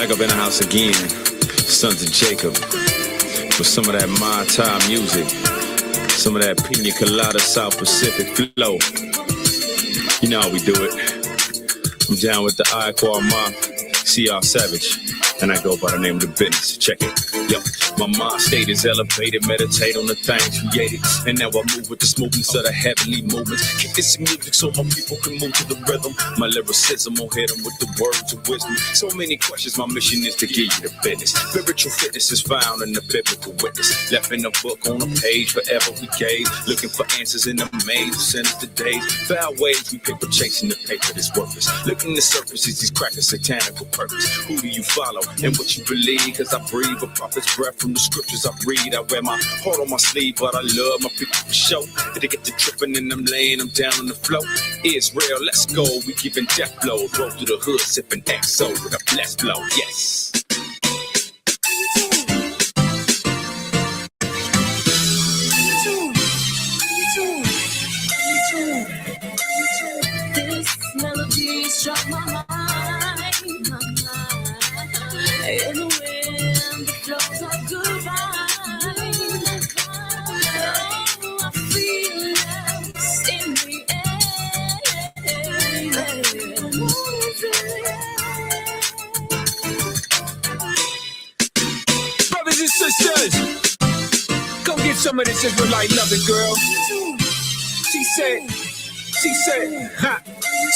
Back up in the house again, sons of Jacob, with some of that Mai music, some of that Pina Colada South Pacific flow. You know how we do it. I'm down with the IQAhmath, CR Savage, and I go by the name of the business. Check it. Yo, my mind state is elevated, meditate on the things created, and now I move with the smoothness of the heavenly movements. Keep this music so my people can move to the rhythm. My lyricism will hit them with the words of wisdom. So many questions, my mission is to give you the business. Spiritual fitness is found in the biblical witness, left in a book on a page, forever we gaze, looking for answers in the maze, sinister days, foul ways we paper chasing the paper that's worthless. Looking the surface is these crackers satanical purpose. Who do you follow and what you believe? Cause I breathe a prophet's breath from the scriptures I read. I wear my heart on my sleeve, but I love my people for show. Did they get to tripping and I'm laying them down on the floor? Israel, let's go. We giving death blows. Roll through the hood, sipping XO with a blessed blow. Yes. This melody struck my mind. In the wind, the flows of goodbye. Oh, I feel lost in the air. Brothers and sisters, go get some of this Israelite loving, girl.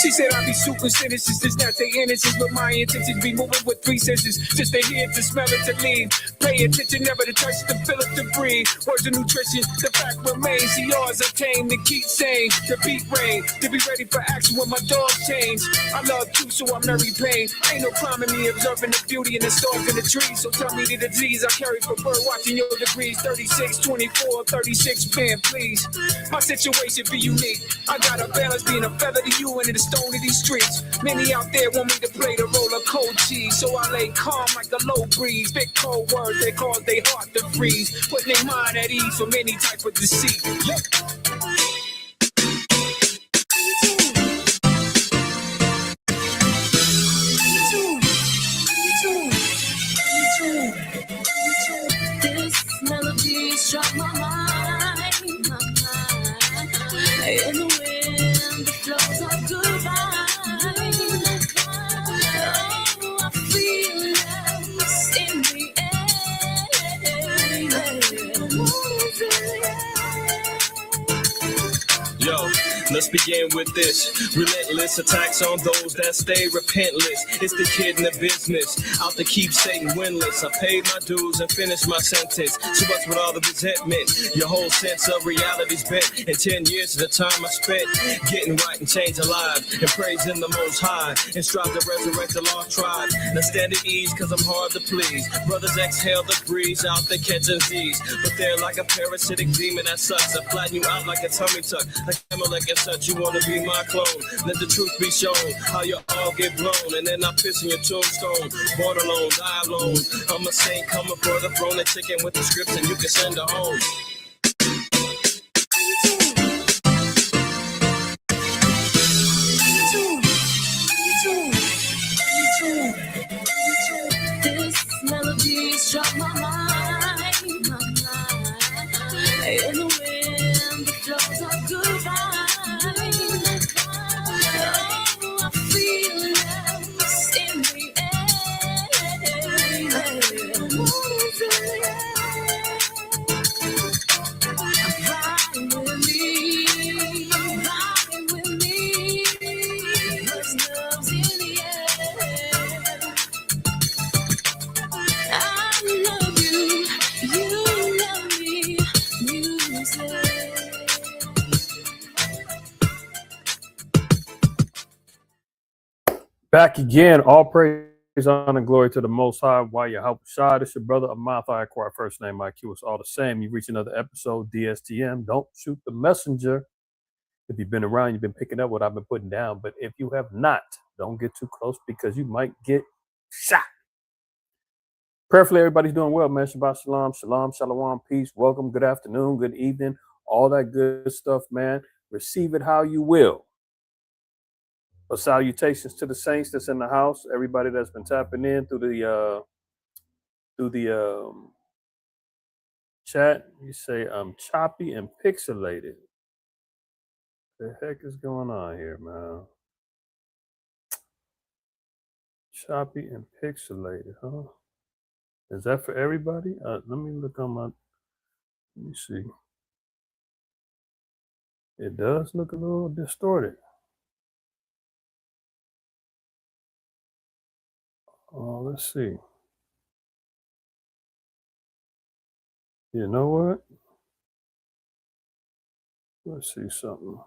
She said I be super cynicism, it's not their innocence, but my intentions be moving with 3 senses. Just to hear, to smell it, to leave. Pay attention, never to touch, to feel it, to breathe. Words of nutrition, the fact remains. The odds are tame to keep sane, to beat rain, to be ready for action when my dogs change. I love you, so I'm very pain. Ain't no crime in me observing the beauty in the stars and the trees. So tell me the disease I carry for bird watching your degrees. 36, 24, 36, man, please. My situation be unique. I got a balance being a feather to you and in the stone of these streets. Many out there want me to play the role of cold cheese, so I lay calm like a low breeze. Big cold words they cause they heart to freeze, putting their mind at ease from any type of deceit. Yeah. This melody struck my mind. In the wind, the flows of goodbye. Oh, I feel lost in the air. Yo, let's begin with this. Relentless attacks on those that stay repentless. It's the kid in the business, out to keep Satan winless. I paid my dues and finished my sentence. So what's with all the resentment? Your whole sense of reality's bent. In 10 years of the time I spent getting right and changing lives and praising the Most High and strive to resurrect the lost tribe. Now stand at ease cause I'm hard to please. Brothers exhale the breeze out there catching Z's, but they're like a parasitic demon that sucks. I flatten you out like a tummy tuck. Like Amalek and such, you wanna be my clone. Let the truth be shown, how you all get blown. And then I piss in your tombstone. Born alone, die alone. I'm a saint coming for the throne. A chicken with the scripts and you can send her home. This melody struck my mind. In the wind, the flows of goodbye. Oh, I feel lost in the air. Riding with me, riding with me. There's love's in the air. I love you, you love me, music. Back again, all praise, honor, and glory to the Most High. Why your help shot? It's your brother Ahmath. I acquire first name IQ. It's all the same. You reach another episode, DSTM. Don't shoot the messenger. If you've been around, you've been picking up what I've been putting down. But if you have not, don't get too close because you might get shot. Prayerfully, everybody's doing well, man. Shabbat shalom, shalom, shalom, peace, welcome, good afternoon, good evening, all that good stuff, man. Receive it how you will. salutations to the saints that's in the house. Everybody that's been tapping in through the chat. You say I'm choppy and pixelated. The heck is going on here, man? Choppy and pixelated, huh? Is that for everybody? Let me look on my. Let me see. It does look a little distorted. Oh, let's see. You know what? Let's see something.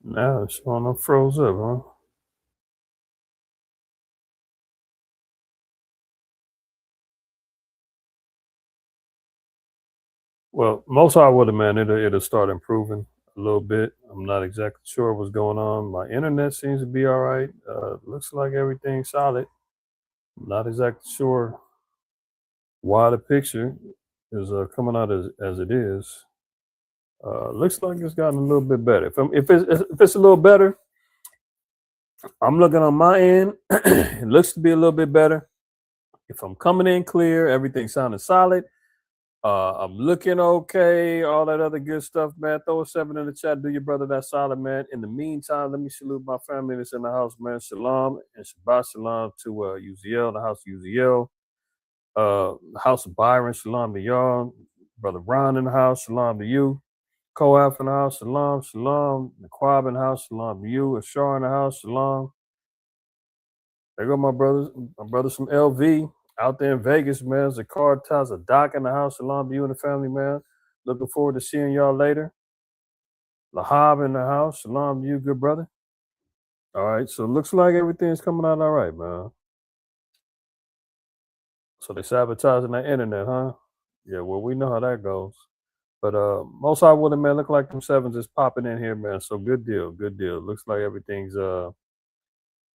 Now it's showing up froze up, huh? Well, most I would have, man, it'll start improving a little bit. I'm not exactly sure what's going on. My internet seems to be all right. Looks like everything's solid. I'm not exactly sure why the picture is coming out as it is. Looks like it's gotten a little bit better. If it's a little better, I'm looking on my end. It looks to be a little bit better. If I'm coming in clear, everything sounding solid. I'm looking okay, all that other good stuff, man. Throw a 7 in the chat. Do your brother that solid, man. In the meantime, let me salute my family that's in the house, man. Shalom and Shabbat Shalom to Uziel, the house of Uziel. The house of Byron, Shalom to y'all. Brother Ron in the house, Shalom to you. Koaf in the house, Shalom, Shalom. Naquab in the house, Shalom to you. Ashar in the house, Shalom. There go my brothers from LV. Out there in Vegas, man. Zakar Taz, a doc in the house. Shalom to you and the family, man. Looking forward to seeing y'all later. Lahab in the house. Shalom to you, good brother. All right, so it looks like everything's coming out all right, man. So they sabotaging that internet, huh? Yeah, well, we know how that goes. But most I would have, man, look like them 7s is popping in here, man. So good deal, good deal. Looks like everything's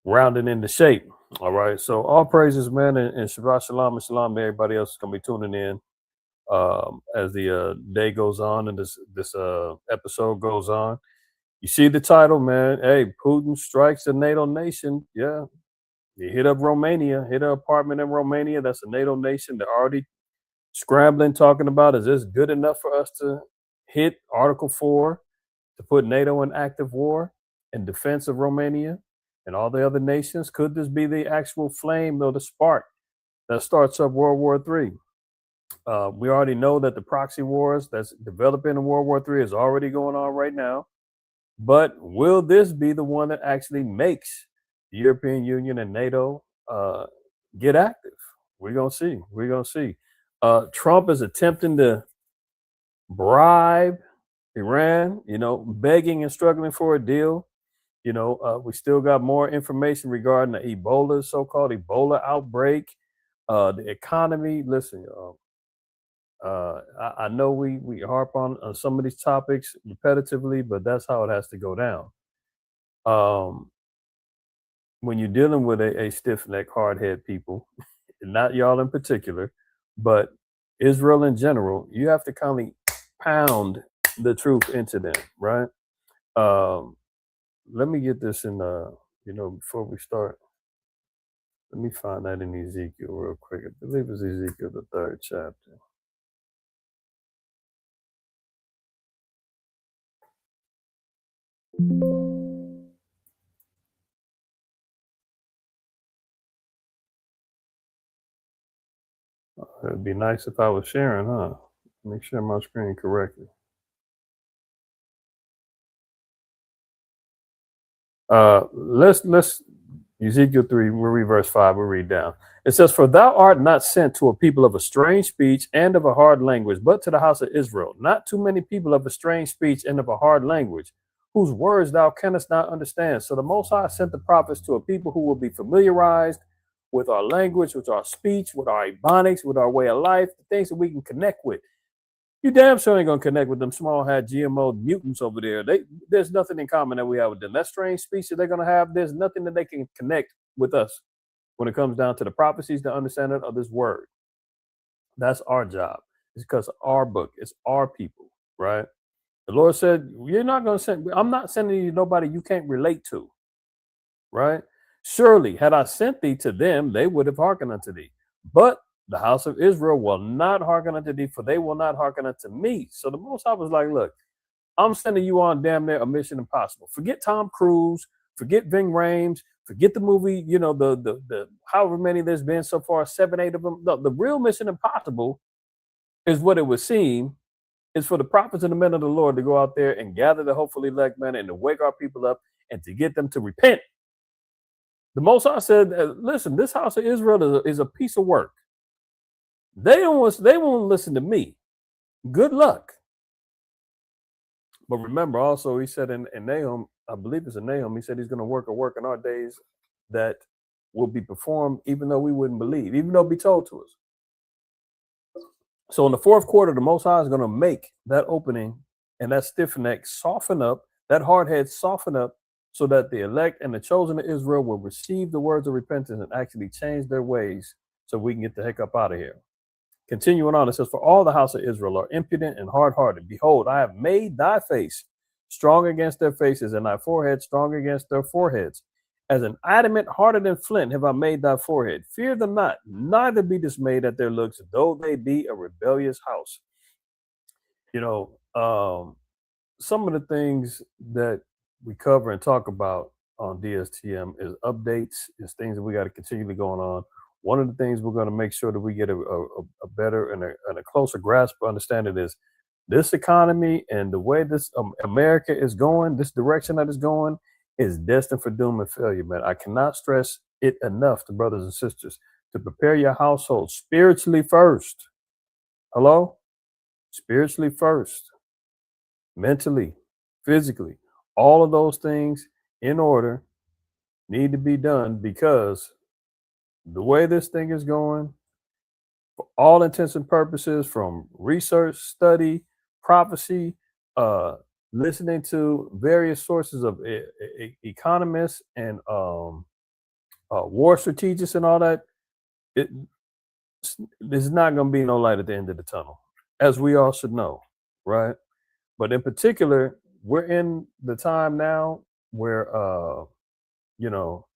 rounding into shape. All right. So all praises, man, and Shabbat Shalom and Shalom to everybody else is gonna be tuning in as the day goes on and this episode goes on. You see the title, man. Hey, Putin strikes a NATO nation. Yeah. You hit up Romania, hit an apartment in Romania. That's a NATO nation. They're already scrambling, talking about, is this good enough for us to hit Article 4 to put NATO in active war in defense of Romania and all the other nations? Could this be the actual flame or the spark that starts up World War III? We already know that the proxy wars that's developing in World War III is already going on right now. But will this be the one that actually makes the European Union and NATO get active? We're going to see. We're going to see. Trump is attempting to bribe Iran, begging and struggling for a deal. We still got more information regarding the Ebola, so-called Ebola outbreak, the economy. Listen, y'all. I know we harp on some of these topics repetitively, but that's how it has to go down. When you're dealing with a stiff-necked, hard-head people, not y'all in particular, but Israel in general, you have to kind of pound the truth into them, right? Let me get this in, before we start. Let me find that in Ezekiel real quick. I believe it's Ezekiel, the 3rd chapter. It'd be nice if I was sharing, huh? Make sure my screen correctly. Let's Ezekiel 3, we'll read verse 5, we'll read down. It says, "For thou art not sent to a people of a strange speech and of a hard language, but to the house of Israel. Not too many people of a strange speech and of a hard language, whose words thou canst not understand." So the Most High sent the prophets to a people who will be familiarized with our language, with our speech, with our ebonics, with our way of life, the things that we can connect with. You damn sure ain't gonna connect with them small hat GMO mutants over there. There's nothing in common that we have with them. That strange speech that they're gonna have, there's nothing that they can connect with us when it comes down to the prophecies, the understanding of this word. That's our job. It's because our book, it's our people, right? The Lord said, you're not gonna send, I'm not sending you nobody you can't relate to, right? Surely, had I sent thee to them, they would have hearkened unto thee. But the house of Israel will not hearken unto thee, for they will not hearken unto me. So the Most High was like, look, I'm sending you on damn near a mission impossible. Forget Tom Cruise, forget Ving Rhames, forget the movie, you know, the however many there's been so far, 7, 8 of them. No, the real mission impossible is what it would seem, is for the prophets and the men of the Lord to go out there and gather the hopefully elect men and to wake our people up and to get them to repent. The Most High said, listen, this house of Israel is a piece of work. They won't listen to me. Good luck. But remember also, he said in Nahum, I believe it's in Nahum, he said he's going to work a work in our days that will be performed even though we wouldn't believe, even though it'd be told to us. So in the fourth quarter, the Most High is going to make that opening and that stiff neck soften up, that hard head soften up, so that the elect and the chosen of Israel will receive the words of repentance and actually change their ways so we can get the heck up out of here. Continuing on, it says, for all the house of Israel are impudent and hard-hearted. Behold, I have made thy face strong against their faces, and thy forehead strong against their foreheads. As an adamant harder than flint have I made thy forehead. Fear them not, neither be dismayed at their looks, though they be a rebellious house. You know, some of the things that we cover and talk about on DSTM is updates, is things that we got to continually going on. One of the things we're going to make sure that we get a better and a closer grasp of understanding is this economy and the way this America is going, this direction that it's going is destined for doom and failure, man. I cannot stress it enough to brothers and sisters to prepare your household spiritually first. Hello? Spiritually first, mentally, physically, all of those things in order need to be done, because the way this thing is going, for all intents and purposes, from research, study, prophecy, listening to various sources of economists and war strategists and all that, there's not going to be no light at the end of the tunnel, as we all should know, right? But in particular, we're in the time now where, you know,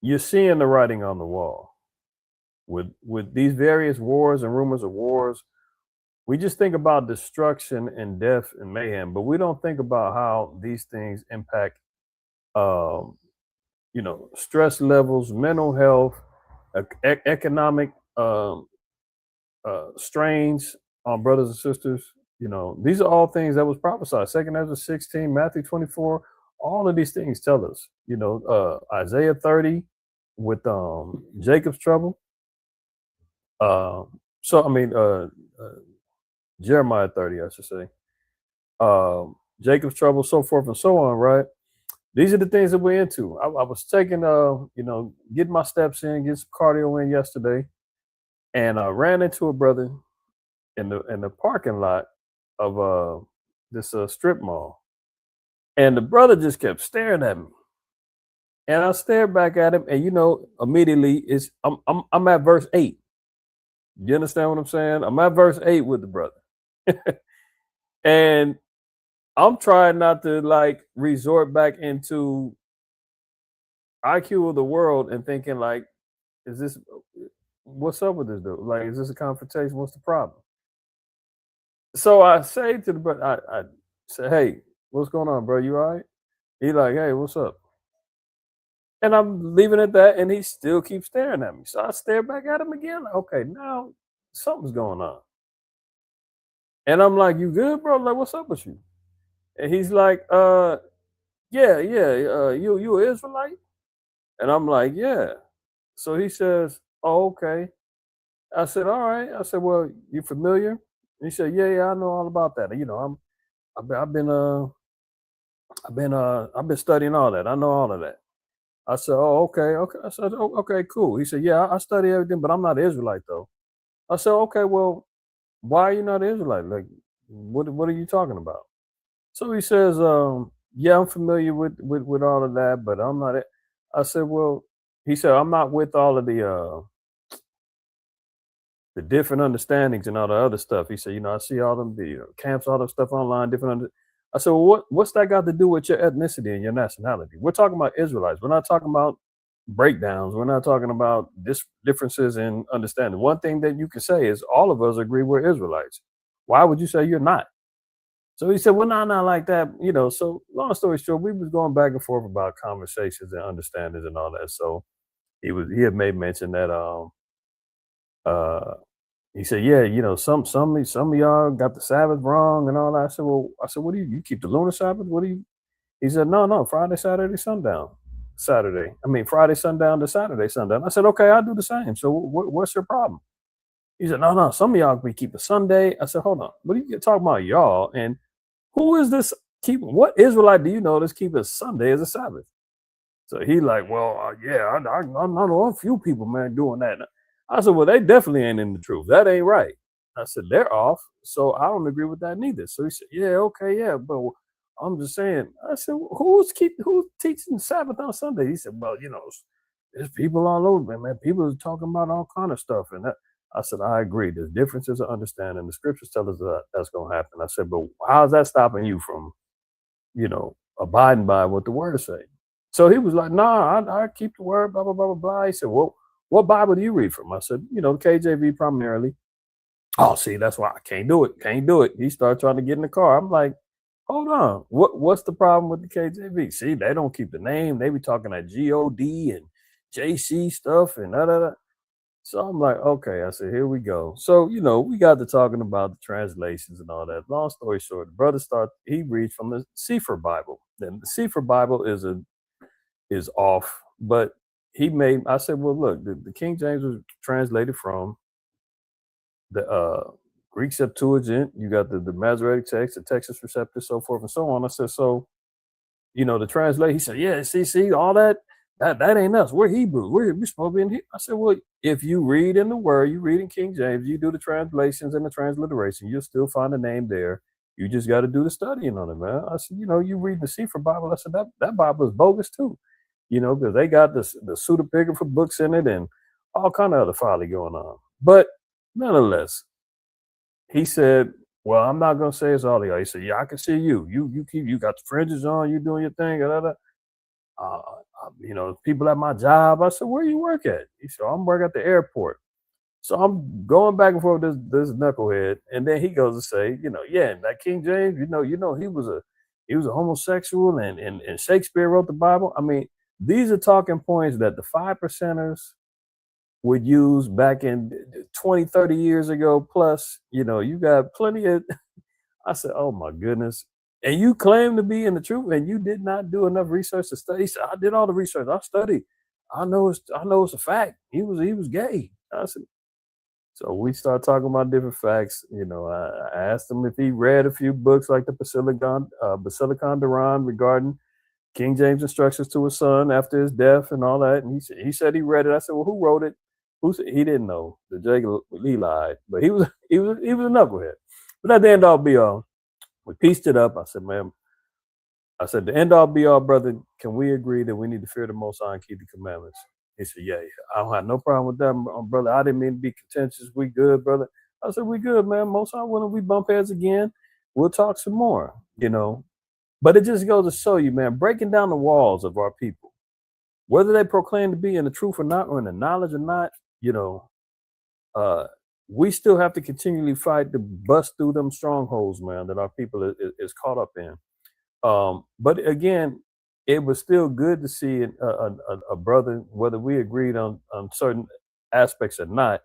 you're seeing the writing on the wall with these various wars and rumors of wars. We just think about destruction and death and mayhem, but we don't think about how these things impact, you know, stress levels, mental health, economic strains on brothers and sisters. You know, these are all things that was prophesied. 2 Ezra 16, Matthew 24, all of these things tell us, you know, Isaiah 30 with Jacob's trouble. Jeremiah 30, I should say. Jacob's trouble, so forth and so on, right? These are the things that we're into. I was taking, you know, getting my steps in, getting some cardio in yesterday, and I ran into a brother in the parking lot of this strip mall, and the brother just kept staring at me, and I stared back at him, and you know, immediately I'm at verse 8. You understand what I'm saying? I'm at verse 8 with the brother, and I'm trying not to like resort back into IQ of the world and thinking like, what's up with this dude? Like, is this a confrontation? What's the problem? So I say to the brother, I say, hey, what's going on, bro? You all right? He like, hey, what's up? And I'm leaving it at that, and he still keeps staring at me. So I stare back at him again. Like, okay, now something's going on. And I'm like, you good, bro? Like, what's up with you? And he's like, yeah, you an Israelite? And I'm like, yeah. So he says, oh, okay. I said, all right. I said, well, you familiar? He said, yeah, I know all about that. You know, I've been studying all that. I know all of that. I said, oh, okay. I said, oh, okay, cool. He said, yeah, I study everything, but I'm not an Israelite though. I said, okay, well, why are you not an Israelite? Like, what are you talking about? So he says, yeah, I'm familiar with all of that, but I'm not. I said, well, he said, I'm not with all of the different understandings and all the other stuff. He said, I see all them the camps, all the stuff online, I said, well, what's that got to do with your ethnicity and your nationality? We're talking about Israelites. We're not talking about breakdowns. We're not talking about differences in understanding. One thing that you can say is all of us agree we're Israelites. Why would you say you're not? So he said, well, no, not like that. So long story short, we was going back and forth about conversations and understandings and all that. So he had made mention that uh he said, yeah, some of y'all got the Sabbath wrong and all that. I said, what do you keep the lunar Sabbath? What do you? He said, no, Friday, Saturday, sundown. Friday sundown to Saturday sundown. I said, okay, I'll do the same. So what's your problem? He said, no, some of y'all be keeping Sunday. I said, hold on, what are you talking about, y'all? And who is this keeping? What Israelite do you know that's keeping Sunday as a Sabbath? So he like, well, yeah, I know a few people, man, doing that. I said, well, they definitely ain't in the truth. That ain't right. I said, they're off. So I don't agree with that neither. So he said, yeah, okay, yeah, but I'm just saying. I said, who's teaching Sabbath on Sunday? He said, well, there's people all over, man. People are talking about all kind of stuff. And I said, I agree. There's differences of understanding. The scriptures tell us that that's going to happen. I said, but how's that stopping you from, abiding by what the word say? So he was like, nah, I keep the word, blah, blah, blah, blah, blah. He said, well, what Bible do you read from? I said, KJV primarily. Oh, see, that's why I can't do it. He started trying to get in the car. I'm like, hold on. What's the problem with the KJV? See, they don't keep the name. They be talking that God and JC stuff and da. So I'm like, okay. I said, here we go. So, we got to talking about the translations and all that. Long story short, the brother he reads from the Sefer Bible. Then the Sefer Bible is off, but I said, well, look, the King James was translated from the Greek Septuagint. You got the Masoretic text, the Texas Receptus, so forth and so on. I said, so, the translate. He said, yeah, see, all that ain't us. We're Hebrew. We're supposed to be in here. I said, well, if you read in the Word, you read in King James, you do the translations and the transliteration, you'll still find a name there. You just got to do the studying on it, man. I said, you read the Sefer Bible. I said, that Bible is bogus too. Because they got the pseudepigrapha books in it and all kind of other folly going on. But nonetheless, he said, well, I'm not going to say it's all of y'all. He said, yeah, I can see you. You got the fringes on, you doing your thing. People at my job. I said, where you work at? He said, I'm working at the airport. So I'm going back and forth with this knucklehead. And then he goes to say, yeah, that King James, he was a homosexual and Shakespeare wrote the Bible. These are talking points that the 5%ers would use back in 20, 30 years ago. Plus, you got plenty of, I said, oh my goodness. And you claim to be in the truth and you did not do enough research to study. He said, I did all the research. I studied. I know it's a fact. He was gay. I said, so we start talking about different facts. I asked him if he read a few books like the Basilicon Duran regarding King James instructions to his son after his death and all that. And he said he read it. I said, well, who wrote it? He didn't know. The Jacob he lied, but he was a knucklehead. But at the end all be all, we pieced it up. I said, man, the end all be all, brother, can we agree that we need to fear the Most High and keep the commandments? He said, yeah, I don't have no problem with that, brother. I didn't mean to be contentious. We good, brother. I said, we good, man. Most High, when we bump heads again, we'll talk some more, But it just goes to show you, man, breaking down the walls of our people, whether they proclaim to be in the truth or not, or in the knowledge or not, we still have to continually fight to bust through them strongholds, man, that our people is caught up in. But again, it was still good to see a brother, whether we agreed on certain aspects or not,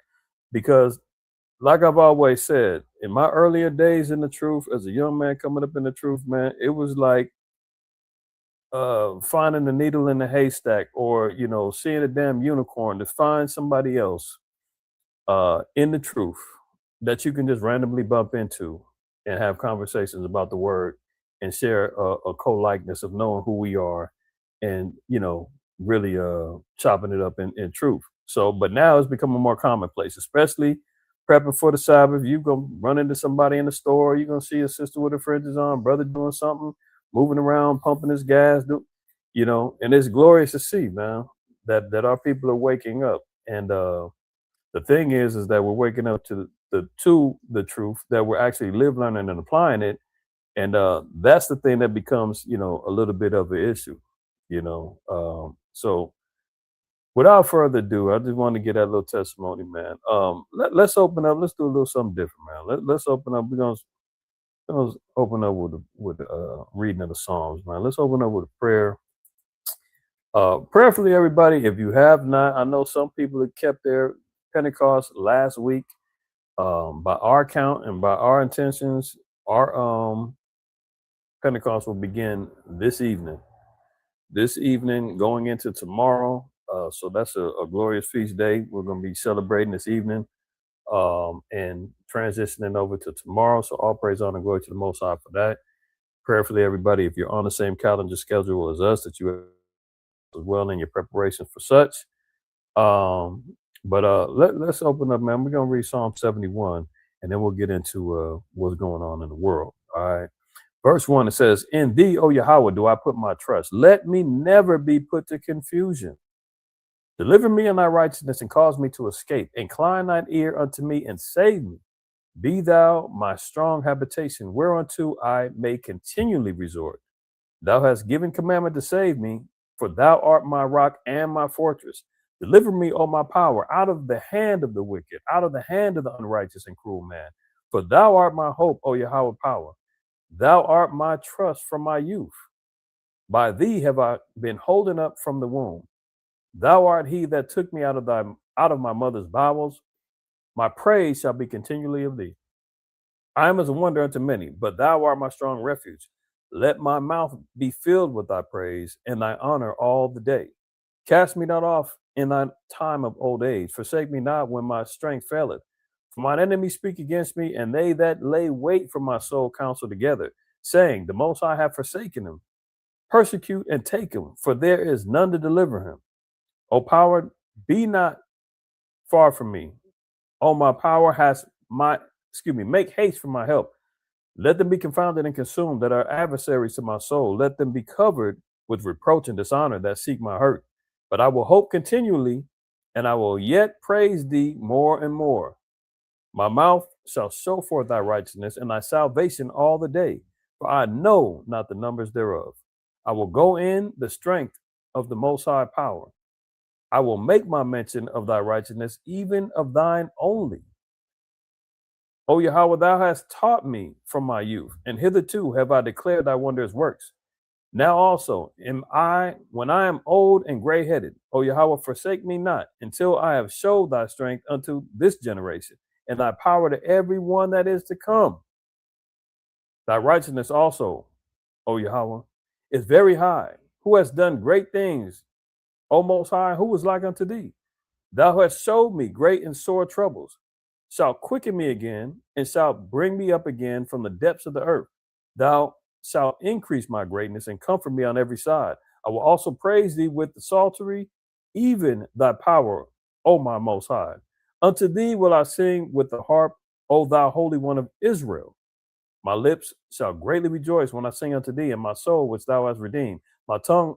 because like I've always said, in my earlier days in the truth, as a young man coming up in the truth, man, it was like finding the needle in the haystack, or seeing a damn unicorn to find somebody else in the truth that you can just randomly bump into and have conversations about the word and share a co-likeness of knowing who we are and really chopping it up in truth. So, but now it's becoming more commonplace, especially prepping for the Sabbath. You gonna run into somebody in the store. You gonna see a sister with her fringes on, brother doing something, moving around, pumping his gas. And it's glorious to see, man, that our people are waking up. And the thing is that we're waking up to the truth, that we're actually learning and applying it. And that's the thing that becomes, a little bit of an issue, So without further ado, I just want to get that little testimony, man. Let's open up. Let's do a little something different, man. Let's open up. We're gonna open up with reading of the Psalms, man. Let's open up with a prayer. Prayerfully, everybody, if you have not, I know some people have kept their Pentecost last week. By our count and by our intentions, our Pentecost will begin this evening. Going into tomorrow. So that's a glorious feast day. We're going to be celebrating this evening and transitioning over to tomorrow. So all praise, honor, and glory to the Most High for that. Prayerfully, everybody, if you're on the same calendar schedule as us, that you are as well in your preparations for such. Let's open up, man. We're going to read Psalm 71, and then we'll get into what's going on in the world. All right. Verse 1, it says, "In thee, O Yahweh, do I put my trust. Let me never be put to confusion. Deliver me in thy righteousness and cause me to escape. Incline thine ear unto me and save me. Be thou my strong habitation, whereunto I may continually resort. Thou hast given commandment to save me, for thou art my rock and my fortress. Deliver me, O my power, out of the hand of the wicked, out of the hand of the unrighteous and cruel man. For thou art my hope, O Yahweh power. Thou art my trust from my youth. By thee have I been holden up from the womb. Thou art he that took me out of my mother's bowels. My praise shall be continually of thee. I am as a wonder unto many, but thou art my strong refuge. Let my mouth be filled with thy praise and thy honor all the day. Cast me not off in thy time of old age. Forsake me not when my strength faileth. For mine enemies speak against me, and they that lay wait for my soul counsel together, saying, The Most High have forsaken him. Persecute and take him, for there is none to deliver him. O power, be not far from me. O my power, make haste for my help. Let them be confounded and consumed that are adversaries to my soul. Let them be covered with reproach and dishonor that seek my hurt. But I will hope continually, and I will yet praise thee more and more. My mouth shall show forth thy righteousness and thy salvation all the day, for I know not the numbers thereof. I will go in the strength of the Most High power. I will make my mention of thy righteousness, even of thine only. O Yahweh, thou hast taught me from my youth, and hitherto have I declared thy wondrous works. Now also am I, when I am old and gray-headed. O Yahweh, forsake me not, until I have showed thy strength unto this generation, and thy power to every one that is to come. Thy righteousness also, O Yahweh, is very high. Who has done great things, O Most High? Who is like unto thee? Thou hast showed me great and sore troubles. Shalt quicken me again, and shalt bring me up again from the depths of the earth. Thou shalt increase my greatness and comfort me on every side. I will also praise thee with the psaltery, even thy power, O my Most High. Unto thee will I sing with the harp, O thou Holy One of Israel. My lips shall greatly rejoice when I sing unto thee, and my soul which thou hast redeemed. My tongue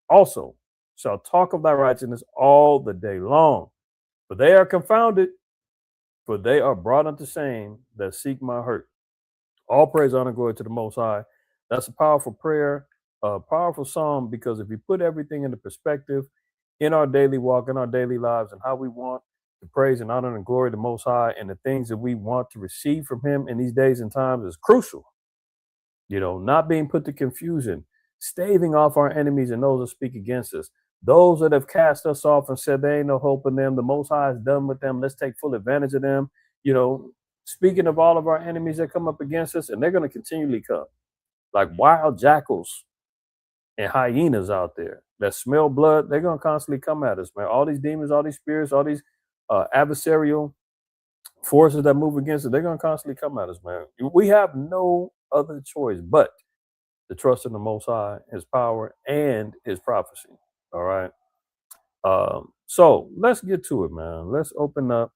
also shall talk of thy righteousness all the day long. For they are confounded, for they are brought unto shame that seek my hurt. All praise, honor, glory to the Most High. That's a powerful prayer, a powerful psalm, because if you put everything into perspective in our daily walk, in our daily lives, and how we want to praise and honor and glory the Most High, and the things that we want to receive from him in these days and times is crucial. Not being put to confusion, staving off our enemies and those that speak against us. Those that have cast us off and said there ain't no hope in them, the Most High is done with them. Let's take full advantage of them. Speaking of all of our enemies that come up against us, and they're going to continually come like wild jackals and hyenas out there that smell blood. They're going to constantly come at us, man. All these demons, all these spirits, all these adversarial forces that move against us, they're going to constantly come at us, man. We have no other choice but to trust in the Most High, his power, and his prophecy. All right. So let's get to it, man. Let's open up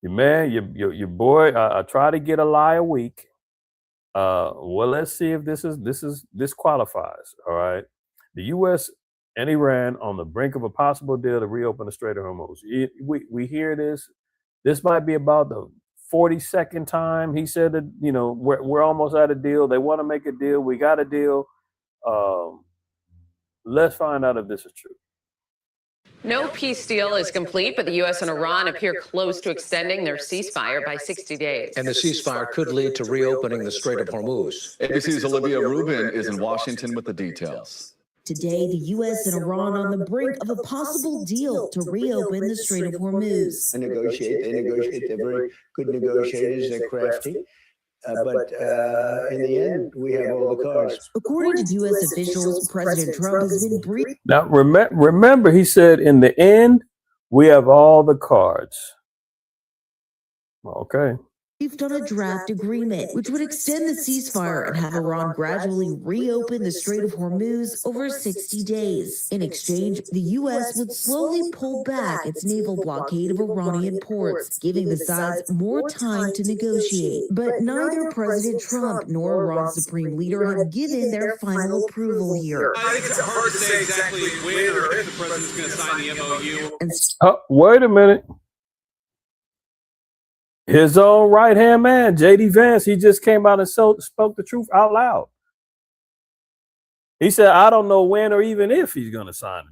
your boy. I try to get a lie a week. Well, let's see if this qualifies. All right, the U.S. and Iran on the brink of a possible deal to reopen the Strait of Hormuz. We hear this. This might be about the 42nd time he said that we're almost at a deal. They want to make a deal. We got a deal. Let's find out if this is true. No peace deal is complete, but the U.S. and Iran appear close to extending their ceasefire by 60 days. And the ceasefire could lead to reopening the Strait of Hormuz. ABC's Olivia Rubin is in Washington with the details. Today, the U.S. and Iran on the brink of a possible deal to reopen the Strait of Hormuz. They negotiate. They're very good negotiators. They're crafty. But in the end, we have all the cards. According to U.S. officials, President Trump has been briefed. Now, remember, he said, in the end, we have all the cards. Okay. On a draft agreement, which would extend the ceasefire and have Iran gradually reopen the Strait of Hormuz over 60 days. In exchange, the U.S. would slowly pull back its naval blockade of Iranian ports, giving the sides more time to negotiate. But neither President Trump nor Iran's supreme leader have given their final approval here. I think it's hard to say exactly when or if the president's going to sign the MOU. Wait a minute. His own right-hand man, J.D. Vance, he just came out and spoke the truth out loud. He said, I don't know when or even if he's going to sign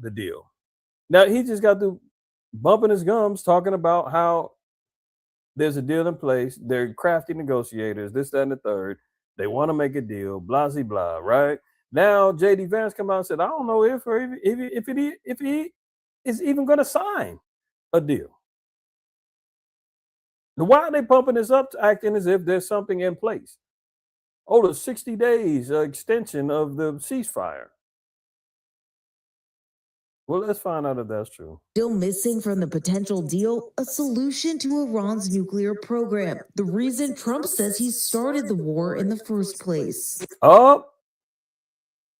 the deal. Now, he just got to bumping his gums talking about how there's a deal in place. They're crafty negotiators, this, that, and the third. They want to make a deal, blah, blah, blah, right? Now, J.D. Vance come out and said, I don't know if he is even going to sign a deal. Why are they pumping this up, acting as if there's something in place? Oh, the 60 days extension of the ceasefire. Well, let's find out if that's true. Still missing from the potential deal, a solution to Iran's nuclear program. The reason Trump says he started the war in the first place. Oh,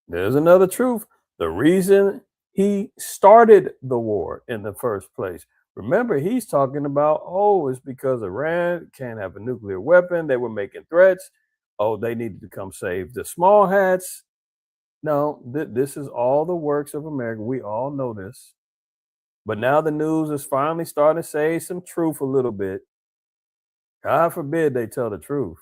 there's another truth. The reason he started the war in the first place. Remember, he's talking about, it's because Iran can't have a nuclear weapon. They were making threats. They needed to come save the small hats. No, this is all the works of America. We all know this. But now the news is finally starting to say some truth a little bit. God forbid they tell the truth.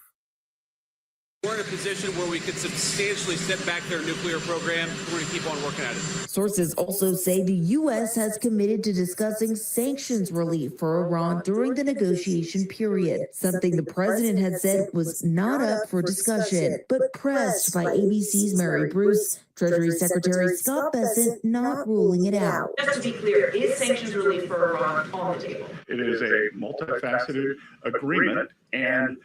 We're in a position where we could substantially set back their nuclear program. We're going to keep on working at it. Sources also say the U.S. has committed to discussing sanctions relief for Iran during the negotiation period, something the president had said was not up for discussion. But pressed by ABC's Mary Bruce, Treasury Secretary Scott Bessent not ruling it out. Just to be clear, is sanctions relief for Iran on the table? It is a multifaceted agreement, and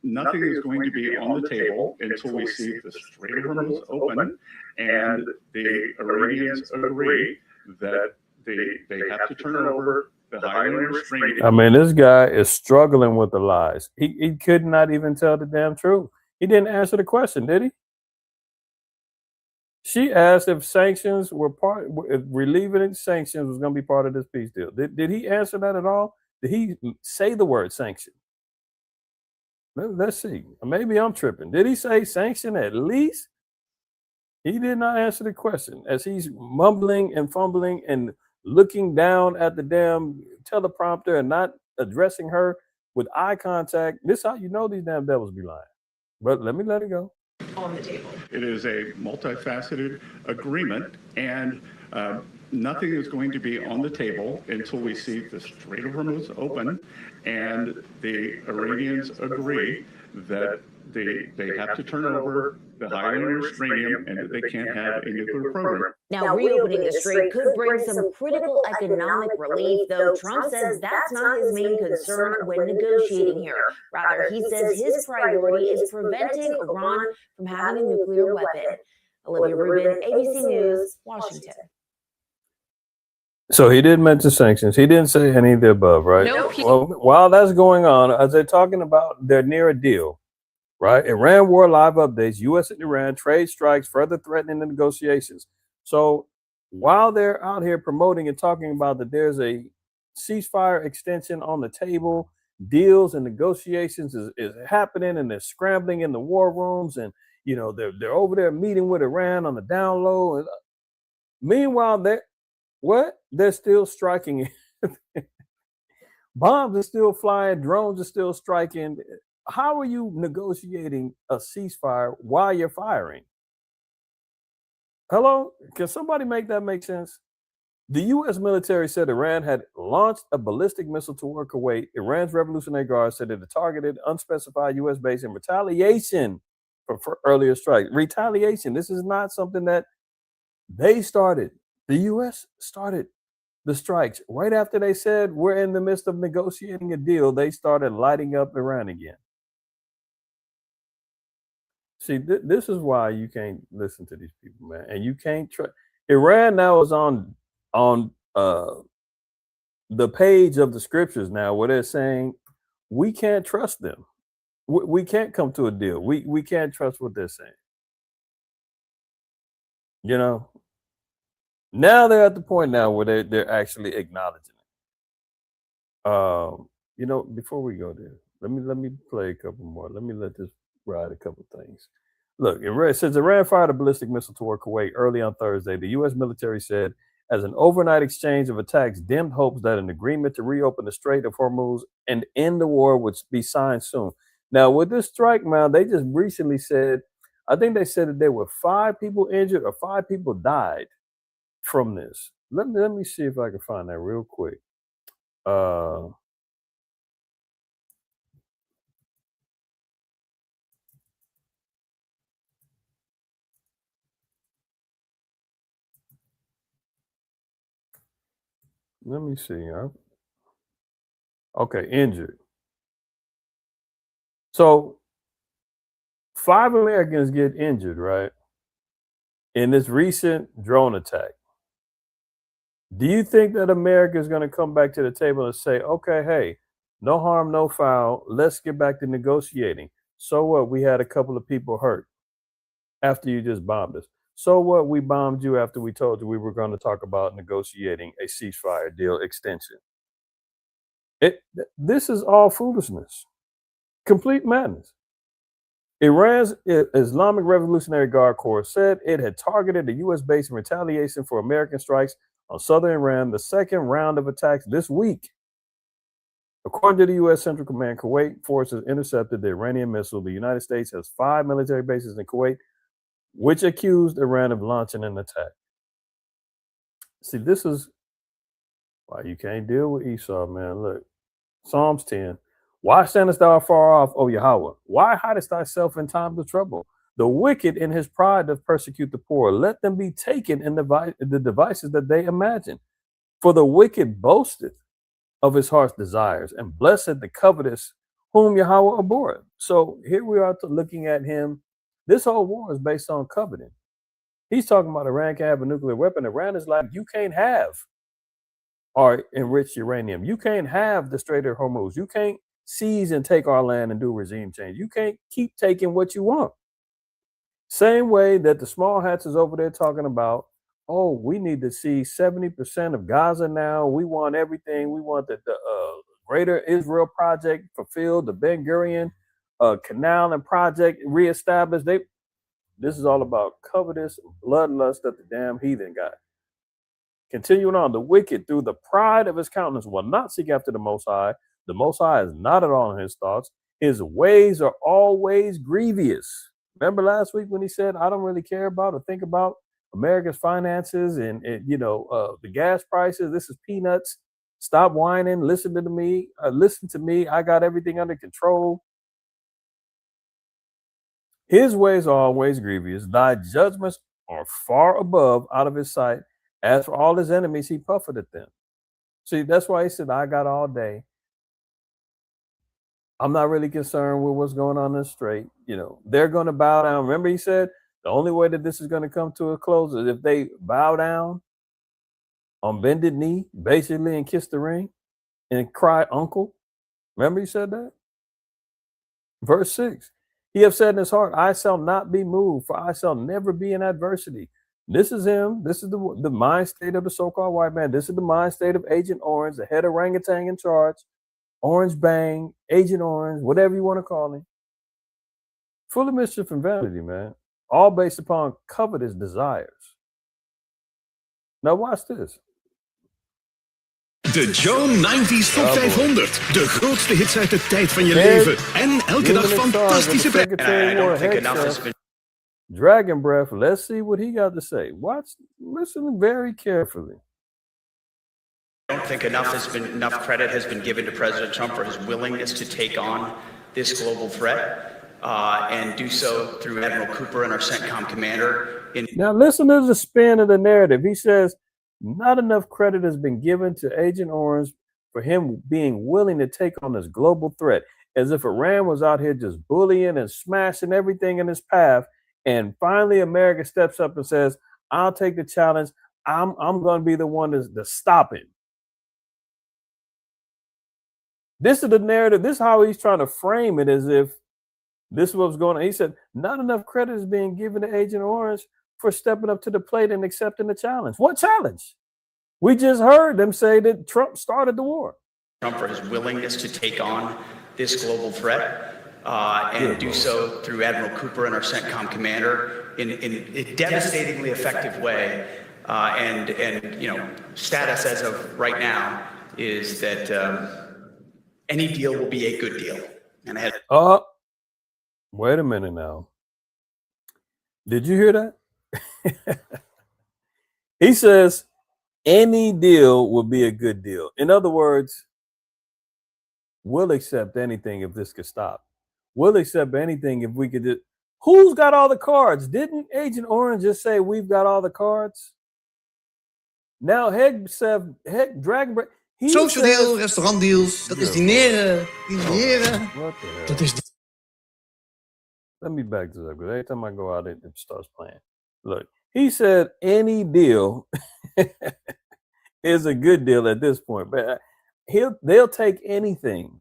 nothing is going to be on the table until we see the Strait of Hormuz open and the Iranians agree that they have to turn over the highly restrained. I mean, this guy is struggling with the lies. He could not even tell the damn truth. He didn't answer the question, did he? She asked if sanctions were if relieving sanctions was going to be part of this peace deal. Did he answer that at all? Did he say the word sanction? Let's see. Maybe I'm tripping. Did he say sanction at least? He did not answer the question as he's mumbling and fumbling and looking down at the damn teleprompter and not addressing her with eye contact. This is how you know these damn devils be lying. But let it go. On the table. It is a multifaceted agreement, and nothing is going to be on the table until we see the Strait of Hormuz open and the Iranians agree that they have to turn over the high-end uranium and that they can't have a nuclear program. Now, reopening the strait could bring some critical economic relief, though Trump says that's not his main concern when negotiating here. Rather, he says his priority is preventing Iran from having a nuclear weapon. Olivia Rubin, ABC News, Washington. So he didn't mention sanctions. He didn't say any of the above, right? No. Well, while that's going on, as they're talking about, they're near a deal, right? Iran war live updates, U.S. and Iran trade strikes further threatening the negotiations. So while they're out here promoting and talking about that there's a ceasefire extension on the table. Deals and negotiations is happening, and they're scrambling in the war rooms, and they're over there meeting with Iran on the down low. And meanwhile, they're still striking. Bombs are still flying, drones are still striking. How are you negotiating a ceasefire while you're firing? Hello? Can somebody make that make sense? The U.S. military said Iran had launched a ballistic missile toward Kuwait. Iran's Revolutionary Guard said it had targeted unspecified U.S. base in retaliation for earlier strikes. Retaliation. This is not something that they started. The U.S. started the strikes. Right after they said we're in the midst of negotiating a deal, they started lighting up Iran again. See, this is why you can't listen to these people, man. And you can't trust. Iran now is on the page of the scriptures now where they're saying we can't trust them. We can't come to a deal. We can't trust what they're saying. Now they're at the point now where they're actually acknowledging it. Before we go there, let me play a couple more. Let me let this ride a couple things. Look, it says Iran fired a ballistic missile toward Kuwait early on Thursday. The U.S. military said as an overnight exchange of attacks dimmed hopes that an agreement to reopen the Strait of Hormuz and end the war would be signed soon. Now, with this strike, man, they just recently said, I think they said that there were 5 people injured or 5 people died from this. Let me see if I can find that real quick. Let me see. Okay, injured. So 5 Americans get injured, right? In this recent drone attack. Do you think that America is going to come back to the table and say, okay, hey, no harm, no foul. Let's get back to negotiating. So what? We had a couple of people hurt after you just bombed us. So what? We bombed you after we told you we were going to talk about negotiating a ceasefire deal extension. This is all foolishness. Complete madness. Iran's Islamic Revolutionary Guard Corps said it had targeted a U.S. base in retaliation for American strikes on southern Iran, the second round of attacks this week. According to the U.S. Central Command, Kuwait forces intercepted the Iranian missile. The United States has 5 military bases in Kuwait, which accused Iran of launching an attack. See, this is why you can't deal with Esau, man. Look, Psalms 10. Why standest thou far off, O Yahweh? Why hidest thyself in times of trouble? The wicked in his pride doth persecute the poor. Let them be taken in the devices that they imagine. For the wicked boasteth of his heart's desires, and blessed the covetous whom Yahweh abhorreth. So here we are looking at him. This whole war is based on coveting. He's talking about Iran can have a nuclear weapon. Iran is like, you can't have our enriched uranium. You can't have the Strait of Hormuz. You can't seize and take our land and do regime change. You can't keep taking what you want. Same way that the small hats is over there talking about, oh, we need to see 70% of Gaza now. We want everything. We want the Greater Israel Project fulfilled, the Ben Gurion Canal and Project reestablished. This is all about covetous bloodlust that the damn heathen got. Continuing on, the wicked, through the pride of his countenance, will not seek after the Most High. The Most High is not at all in his thoughts. His ways are always grievous. Remember last week when he said, I don't really care about or think about America's finances and the gas prices. This is peanuts. Stop whining. Listen to me. Listen to me. I got everything under control. His ways are always grievous. Thy judgments are far above out of his sight. As for all his enemies, he buffeted them. See, that's why he said, I got all day. I'm not really concerned with what's going on in the strait. They're going to bow down. Remember, he said the only way that this is going to come to a close is if they bow down on bended knee, basically, and kiss the ring and cry, uncle. Remember, he said that? Verse 6. He have said in his heart, I shall not be moved, for I shall never be in adversity. This is him. This is the mind state of the so-called white man. This is the mind state of Agent Orange, the head orangutan in charge. Orange Bang, Agent Orange, whatever you want to call him. Full of mischief and vanity, man. All based upon covetous desires. Now watch this. De Joe 90s Top 500. De grootste hits uit de tijd van je leven. En elke dag fantastische Dragon Breath, let's see what he got to say. Listen very carefully. I don't think enough credit has been given to President Trump for his willingness to take on this global threat and do so through Admiral Cooper and our CENTCOM commander. Now listen to the spin of the narrative. He says, not enough credit has been given to Agent Orange for him being willing to take on this global threat, as if Iran was out here just bullying and smashing everything in his path. And finally, America steps up and says, I'll take the challenge. I'm going to be the one to stop it. This is the narrative. This is how he's trying to frame it, as if this is what's going on. He said, not enough credit is being given to Agent Orange for stepping up to the plate and accepting the challenge. What challenge? We just heard them say that Trump started the war. Trump for his willingness to take on this global threat and do so through Admiral Cooper and our CENTCOM commander in a devastatingly effective way. And status as of right now is that any deal will be a good deal. And wait a minute now. Did you hear that? He says any deal will be a good deal. In other words, we'll accept anything if this could stop. We'll accept anything if we could do. Who's got all the cards? Didn't Agent Orange just say we've got all the cards? Now Dragon Breath. Social deal, restaurantdeals, dat is dineren. Dat is. Let me back this up, because every time I go out, it starts playing. Look, he said any deal is a good deal at this point, but they'll take anything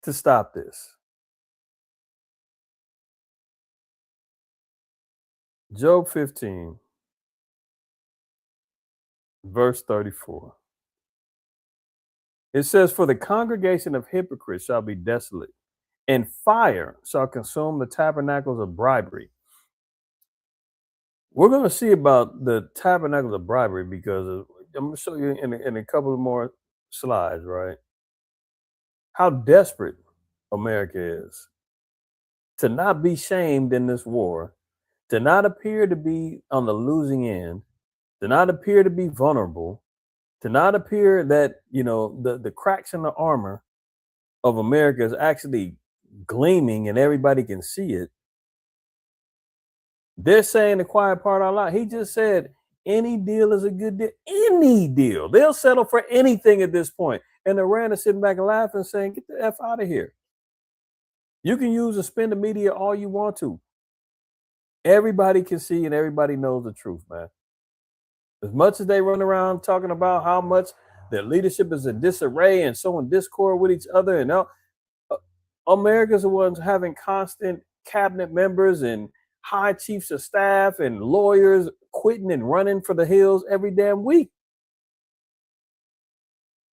to stop this. Job 15, verse 34. It says, for the congregation of hypocrites shall be desolate, and fire shall consume the tabernacles of bribery. We're going to see about the tabernacles of bribery, because I'm going to show you in a couple of more slides, right? How desperate America is to not be shamed in this war, to not appear to be on the losing end, to not appear to be vulnerable, to not appear that, the cracks in the armor of America is actually gleaming and everybody can see it. They're saying the quiet part out loud. He just said any deal is a good deal. Any deal. They'll settle for anything at this point. And Iran is sitting back and laughing, saying, get the F out of here. You can use and spin the media all you want to. Everybody can see and everybody knows the truth, man. As much as they run around talking about how much their leadership is in disarray and sowing discord with each other, and America's the ones having constant cabinet members and high chiefs of staff and lawyers quitting and running for the hills every damn week.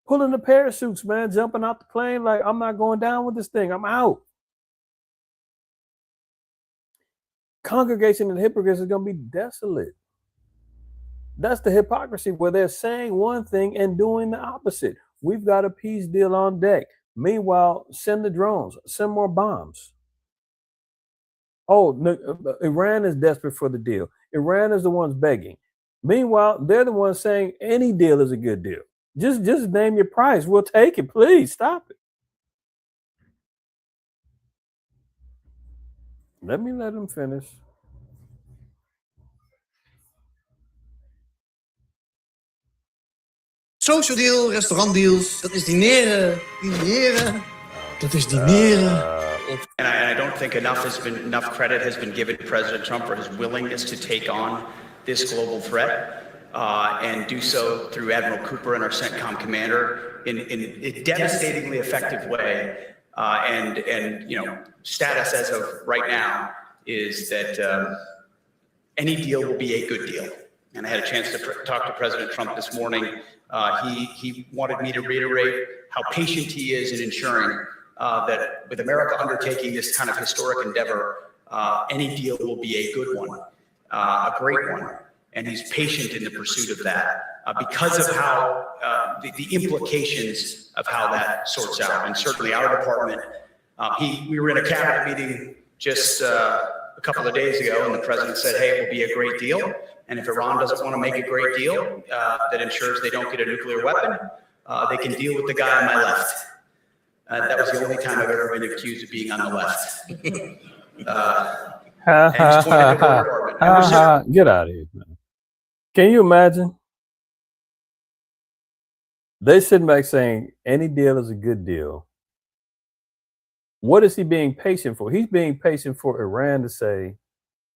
Pulling the parachutes, man, jumping out the plane like, I'm not going down with this thing. I'm out. Congregation of hypocrites is going to be desolate. That's the hypocrisy, where they're saying one thing and doing the opposite. We've got a peace deal on deck. Meanwhile, send the drones, send more bombs. Oh, Iran is desperate for the deal. Iran is the ones begging. Meanwhile, they're the ones saying any deal is a good deal. Just name your price. We'll take it. Please stop it. Let him finish. Social deal, restaurantdeals, dat is dineren. Dat is dineren. And I don't think enough credit has been given to President Trump for his willingness to take on this global threat and do so through Admiral Cooper and our CENTCOM commander in a devastatingly effective way. And status as of right now is that any deal will be a good deal. And I had a chance to talk to President Trump this morning. He wanted me to reiterate how patient he is in ensuring that with America undertaking this kind of historic endeavor, any deal will be a good one, a great one. And he's patient in the pursuit of that because of how the implications of how that sorts out. And certainly our department, we were in a cabinet meeting just a couple of days ago, and the president said, hey, it will be a great deal. And if Iran doesn't want to make a great deal that ensures they don't get a nuclear weapon, they can deal with the guy on my left. That was the only time I've ever been accused of being on the left. Get out of here, man. Can you imagine? They sitting back saying any deal is a good deal. What is he being patient for? He's being patient for Iran to say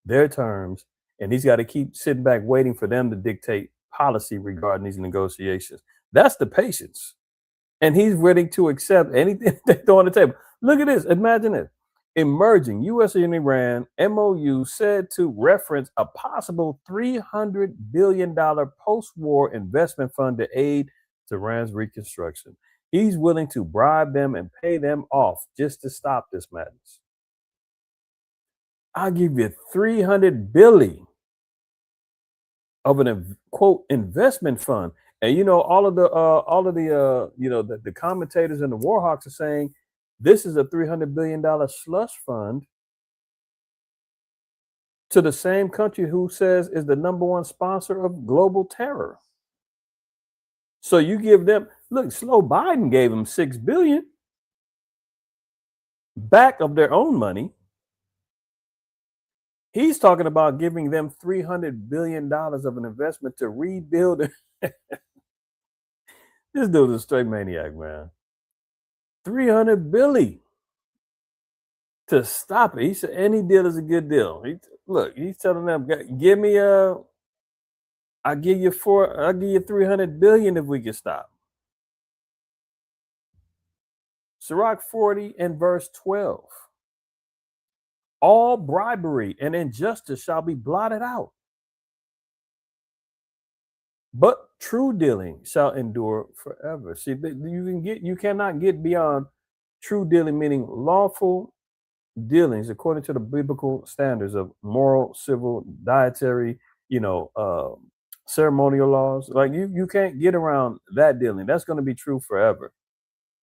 their terms, and he's got to keep sitting back waiting for them to dictate policy regarding these negotiations. That's the patience. And he's ready to accept anything they throw on the table. Look at this. Imagine it. Emerging U.S. and Iran MOU said to reference a possible $300 billion post-war investment fund to aid Iran's reconstruction. He's willing to bribe them and pay them off just to stop this madness. I'll give you $300 billion of an quote investment fund. And all of the commentators and the war hawks are saying this is a $300 billion slush fund to the same country who says is the #1 sponsor of global terror. So you give them, look, slow Biden gave them $6 billion back of their own money. He's talking about giving them $300 billion of an investment to rebuild. This dude's a straight maniac, man. $300 billion to stop it. He said any deal is a good deal. He's telling them, give me I'll give you $300 billion if we can stop. Sirach 40 and verse 12. All bribery and injustice shall be blotted out, but true dealing shall endure forever. See, you cannot get beyond true dealing, meaning lawful dealings according to the biblical standards of moral, civil, dietary, ceremonial laws. Like you can't get around that dealing. That's going to be true forever.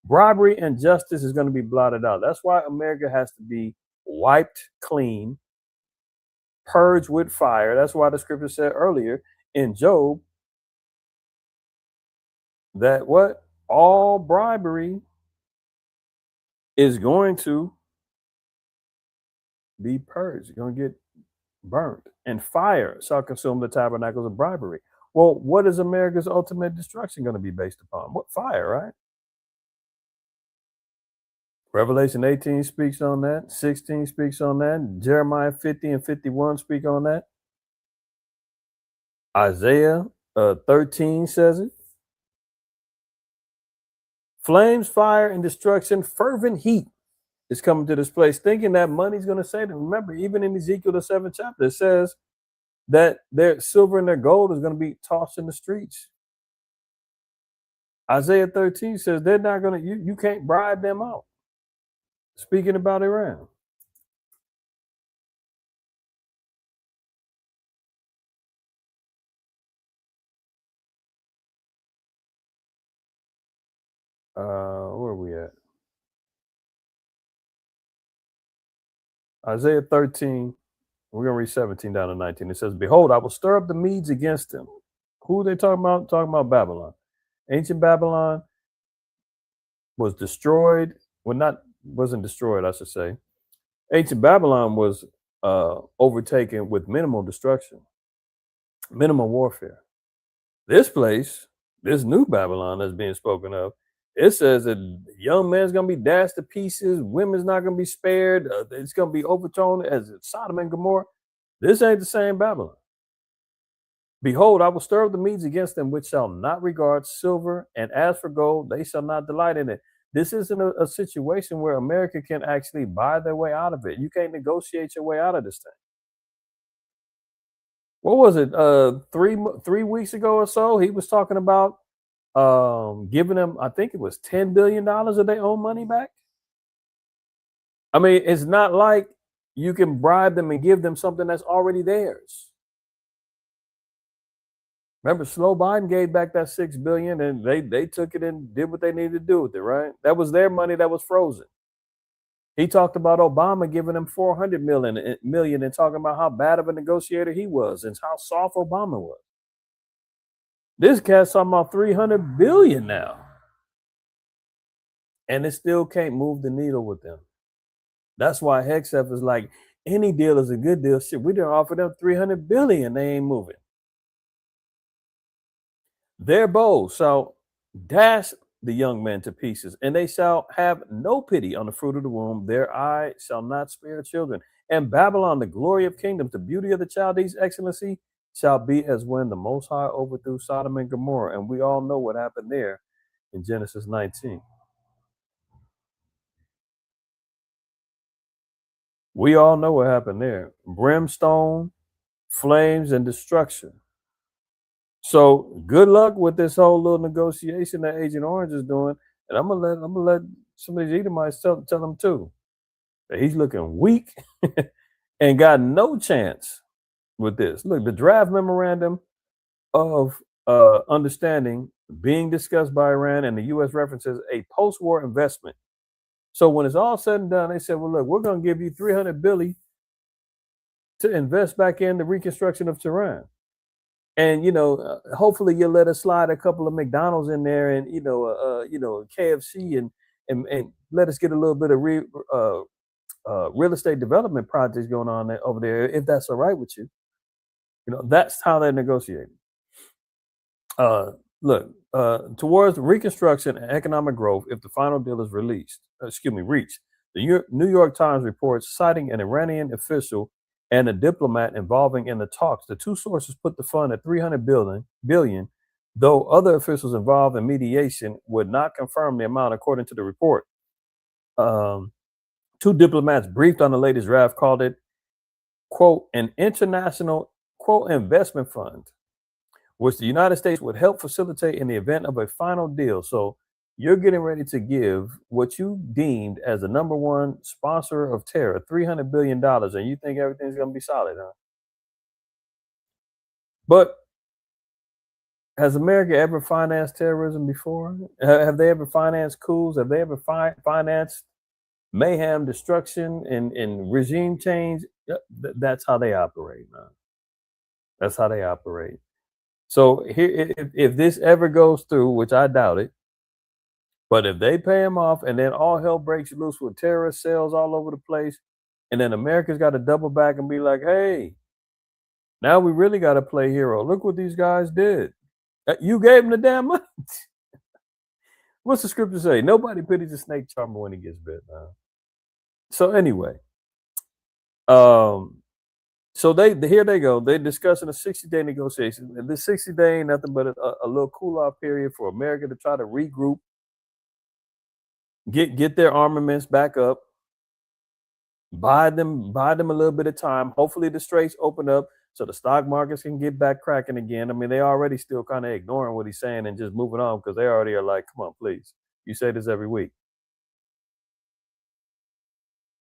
Bribery and justice is going to be blotted out. That's why America has to be wiped clean, purged with fire. That's why the scripture said earlier in Job that all bribery is going to be purged. You're going to get burnt, and fire shall consume the tabernacles of bribery. Well, what is America's ultimate destruction going to be based upon? What? Fire, right? Revelation 18 speaks on that. 16 speaks on that. Jeremiah 50 and 51 speak on that. Isaiah 13 says it. Flames, fire, and destruction, fervent heat is coming to this place, thinking that money's going to save them. Remember, even in Ezekiel, the 7th chapter, it says that their silver and their gold is going to be tossed in the streets. Isaiah 13 says they're not going to, you can't bribe them out. Speaking about Iran. Where are we at? Isaiah 13, we're going to read 17 down to 19. It says, behold, I will stir up the Medes against them. Who are they talking about? Talking about Babylon. Ancient Babylon was destroyed. Wasn't destroyed, I should say. Ancient Babylon was overtaken with minimal destruction, minimal warfare. This place, this new Babylon that's being spoken of, it says that young man's going to be dashed to pieces. Women's not going to be spared. It's going to be overthrown as Sodom and Gomorrah. This ain't the same Babylon. Behold, I will stir up the Medes against them, which shall not regard silver, and as for gold, they shall not delight in it. This isn't a situation where America can actually buy their way out of it. You can't negotiate your way out of this thing. what was it? 3 weeks ago or so, he was talking about giving them, I think it was $10 billion of their own money back. I mean, it's not like you can bribe them and give them something that's already theirs. Remember, Slow Biden gave back that $6 billion, and they took it and did what they needed to do with it, right? That was their money that was frozen. He talked about Obama giving him $400 million and talking about how bad of a negotiator he was and how soft Obama was. This cat's talking about $300 billion now, and it still can't move the needle with them. That's why Hexef is like, any deal is a good deal. Shit, we done offered them $300 billion. They ain't moving. Their bows shall dash the young men to pieces, and they shall have no pity on the fruit of the womb. Their eye shall not spare children. And Babylon, the glory of kingdoms, the beauty of the Chaldees' excellency, shall be as when the Most High overthrew Sodom and Gomorrah. And we all know what happened there in Genesis 19. We all know what happened there. Brimstone, flames, and destruction. So good luck with this whole little negotiation that Agent Orange is doing. And I'm gonna let some of these Edomites tell them too that he's looking weak and got no chance with this. Look, the draft memorandum of understanding being discussed by Iran and the U.S. references a post-war investment. So when it's all said and done, they said, well, look, we're going to give you $300 billion to invest back in the reconstruction of Tehran. And, hopefully you'll let us slide a couple of McDonald's in there and, KFC and let us get a little bit of real estate development projects going on over there, if that's all right with you. That's how they're negotiating. Towards reconstruction and economic growth, if the final deal is reached. The New York Times reports, citing an Iranian official and a diplomat involving in the talks, the two sources put the fund at $300 billion, though other officials involved in mediation would not confirm the amount, according to the report. Two diplomats briefed on the latest draft called it, quote, an international, quote, investment fund, which the United States would help facilitate in the event of a final deal. So you're getting ready to give what you deemed as the number one sponsor of terror $300 billion, and you think everything's going to be solid, huh? But has America ever financed terrorism before? Have they ever financed coups? Have they ever financed mayhem, destruction, and regime change? That's how they operate, man. That's how they operate. So here, if this ever goes through, which I doubt it, but if they pay him off and then all hell breaks loose with terrorist cells all over the place, and then America's got to double back and be like, hey, now we really got to play hero. Look what these guys did. You gave them the damn money. What's the scripture say? Nobody pities a snake charmer when he gets bit, man. So anyway, so here they go. They're discussing a 60-day negotiation. And this 60-day ain't nothing but a little cool-off period for America to try to regroup, get their armaments back up, buy them a little bit of time. Hopefully the straits open up so the stock markets can get back cracking again. I mean, they already still kind of ignoring what he's saying and just moving on because they already are like, come on, please. You say this every week.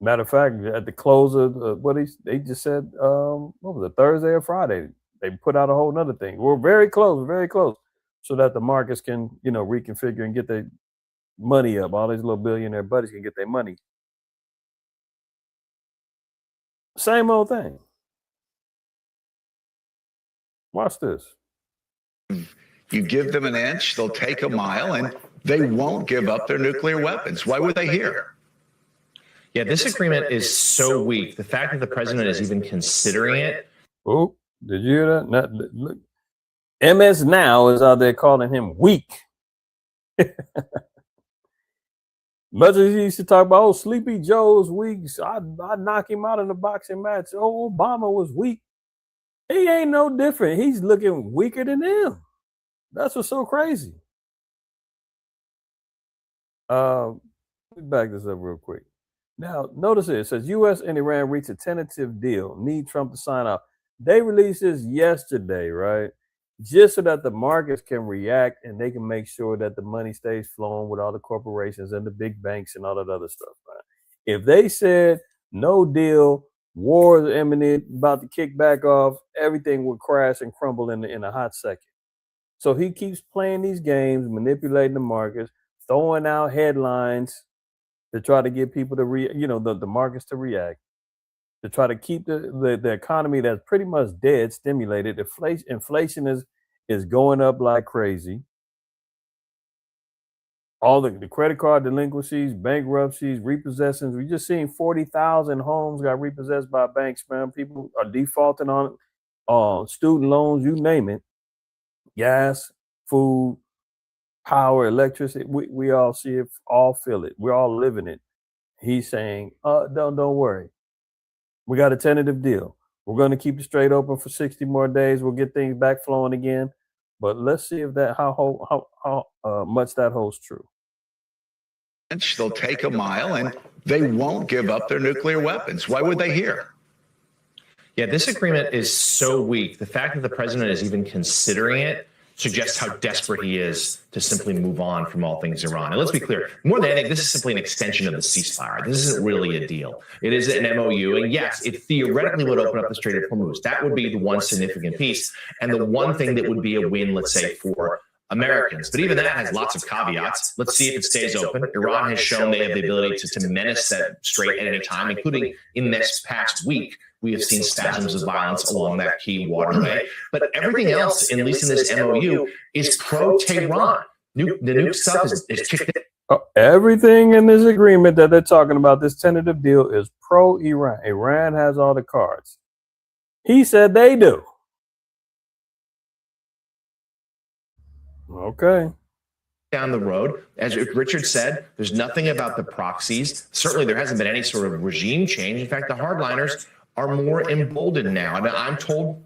Matter of fact, at the close of they just said, what was it, Thursday or Friday? They put out a whole nother thing. We're very close, so that the markets can, reconfigure and get their money up. All these little billionaire buddies can get their money. Same old thing. Watch this. You give them an inch, they'll take a mile, and they won't give up their nuclear weapons. Why would they here? Yeah, this agreement is so weak. The fact that the president is even considering it. Oh, did you hear that? Look, MS Now is out there calling him weak. Much as he used to talk about, Sleepy Joe's weak. I'd knock him out in a boxing match. Oh, Obama was weak. He ain't no different. He's looking weaker than him. That's what's so crazy. Let me back this up real quick. Now, notice it says U.S. and Iran reach a tentative deal. Need Trump to sign off. They released this yesterday, right? Just so that the markets can react and they can make sure that the money stays flowing with all the corporations and the big banks and all that other stuff, right? If they said no deal, war is imminent, about to kick back off, everything would crash and crumble in a hot second. So he keeps playing these games, manipulating the markets, throwing out headlines to try to get people to the markets to react, to try to keep the economy that's pretty much dead stimulated. Inflation is going up like crazy. All the credit card delinquencies, bankruptcies, repossessions. We just seen 40,000 homes got repossessed by banks, man. People are defaulting on student loans, you name it. Gas, food, power, electricity. We all see it, all feel it. We're all living it. He's saying, don't worry. We got a tentative deal. We're going to keep the strait open for 60 more days. We'll get things back flowing again. But let's see if how much that holds true. They'll take a mile and they won't give up their nuclear weapons. Why would they hear? Yeah, this agreement is so weak. The fact that the president is even considering it suggests how desperate he is to simply move on from all things Iran. And let's be clear, more than anything, this is simply an extension of the ceasefire. This isn't really a deal. It is an MOU, and yes, it theoretically would open up the Strait of Hormuz. That would be the one significant piece, and the one thing that would be a win, let's say, for Americans. But even that has lots of caveats. Let's see if it stays open. Iran has shown they have the ability to menace that strait at any time, including in this past week. We have seen spasms of violence along that key waterway. But everything else, at least in this MOU, is pro-Tehran. The nuke stuff is kicked in. Everything in this agreement that they're talking about, this tentative deal, is pro-Iran. Iran has all the cards. He said they do. Okay. Down the road, as Richard said, there's nothing about the proxies. Certainly there hasn't been any sort of regime change. In fact, the hardliners are more emboldened now. And I'm told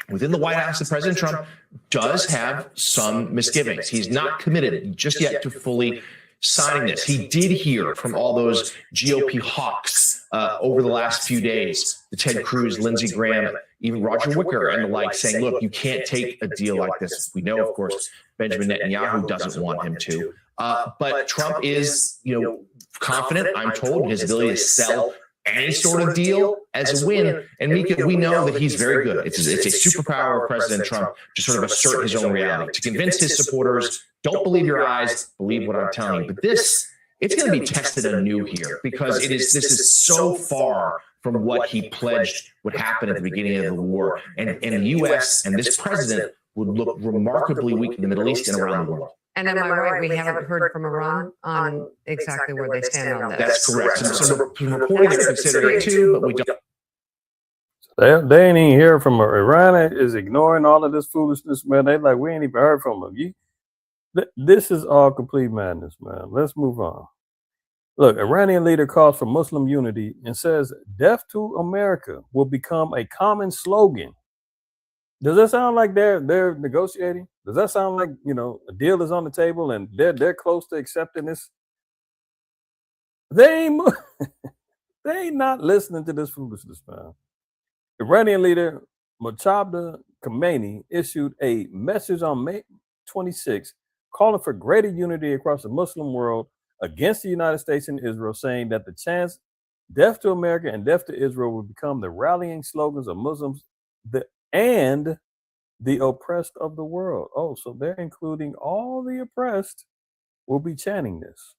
within the White House that President Trump does have some misgivings. He's not committed just yet to fully signing this. He did hear from all those GOP hawks over the last few days, the Ted Cruz, Lindsey Graham, even Roger Wicker and the like, saying, look, you can't take a deal like this. We know, of course, Benjamin Netanyahu doesn't want him to. But Trump is, confident, I'm told, in his ability to sell any sort of deal as a win. And Mika, we know that he's very good. It's a superpower of President Trump to sort of assert his own reality, to convince his supporters, don't believe your eyes, believe what I'm telling you. But it's going to be tested anew here because this is so far from what he pledged would happen at the beginning of the war. And the U.S. and this president would look remarkably weak in the Middle East and around the world. And am I right? We haven't heard from Iran on exactly where they stand on this. That's correct. Some reporting they're considering it too, but we don't. They ain't even hear from her. Iran is ignoring all of this foolishness, man. They like, we ain't even heard from them. This is all complete madness, man. Let's move on. Look, Iranian leader calls for Muslim unity and says death to America will become a common slogan. Does that sound like they're negotiating? Does that sound like, a deal is on the table and they're close to accepting this? They ain't not listening to this foolishness, man. Iranian leader Mojtaba Khamenei issued a message on May 26, calling for greater unity across the Muslim world against the United States and Israel, saying that the chants death to America and death to Israel will become the rallying slogans of Muslims and the oppressed of the world. Oh, so they're including all the oppressed will be chanting this.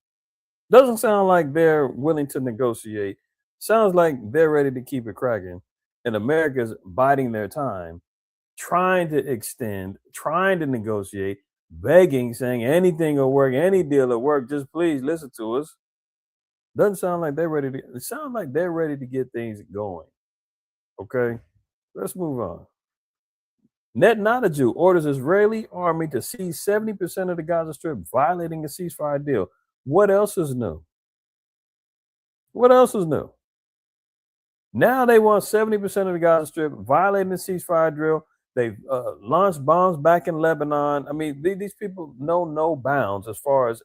Doesn't sound like they're willing to negotiate. Sounds like they're ready to keep it cracking. And America's biding their time, trying to extend, trying to negotiate, begging, saying anything will work, any deal will work, just please listen to us. Doesn't sound like they're ready to, it sounds like they're ready to get things going. Okay, let's move on. Netanyahu orders Israeli army to seize 70% of the Gaza Strip, violating a ceasefire deal. What else is new? What else is new? Now they want 70% of the Gaza Strip, violating the ceasefire deal. They've launched bombs back in Lebanon. I mean, these people know no bounds as far as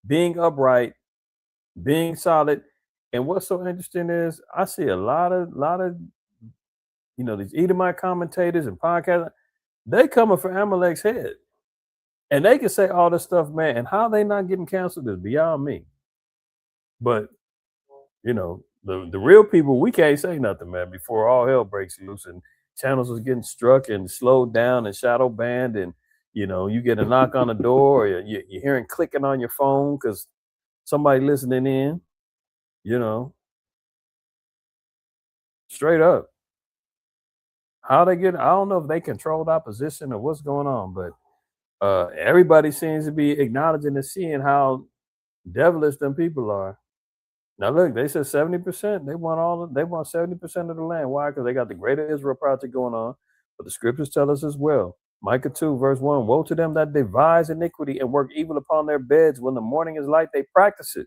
being upright, being solid. And what's so interesting is I see a lot of these Edomite commentators and podcasts, they coming for Amalek's head. And they can say all this stuff, man, and how they not getting canceled is beyond me. But, the real people, we can't say nothing, man, before all hell breaks loose and channels was getting struck and slowed down and shadow banned, and, you get a knock on the door, or you're hearing clicking on your phone because somebody listening in, straight up. How they get, I don't know if they controlled opposition or what's going on, but everybody seems to be acknowledging and seeing how devilish them people are. Now look, they said 70%. They want 70% of the land. Why? Because they got the Greater Israel project going on. But the scriptures tell us as well. Micah 2, verse 1, woe to them that devise iniquity and work evil upon their beds. When the morning is light, they practice it,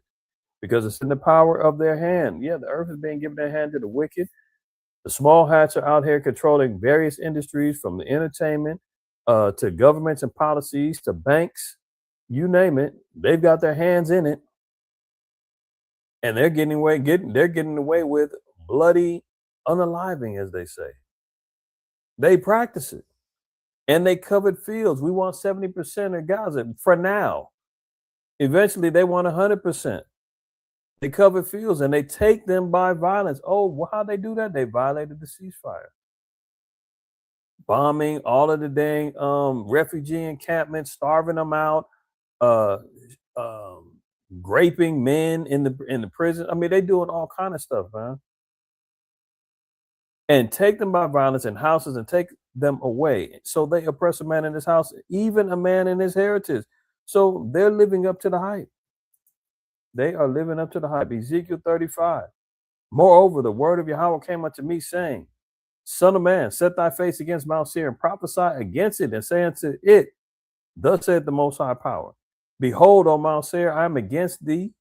because it's in the power of their hand. Yeah, the earth is being given their hand to the wicked. The small hats are out here controlling various industries, from the entertainment to governments and policies to banks, you name it. They've got their hands in it, and they're getting away with bloody unaliving, as they say. They practice it, and they covered fields. We want 70% of Gaza for now. Eventually, they want 100%. They cover fields and they take them by violence. Oh, how they do that? They violated the ceasefire. Bombing all of the dang refugee encampments, starving them out, raping men in the prison. I mean, they doing all kind of stuff, man. And take them by violence in houses and take them away. So they oppress a man in his house, even a man in his heritage. So they're living up to the hype. They are living up to the hype. Ezekiel 35. Moreover, the word of Yahweh came unto me, saying, Son of man, set thy face against Mount Seir and prophesy against it, and say unto it, thus saith the Most High Power, behold, O Mount Seir, I am against thee,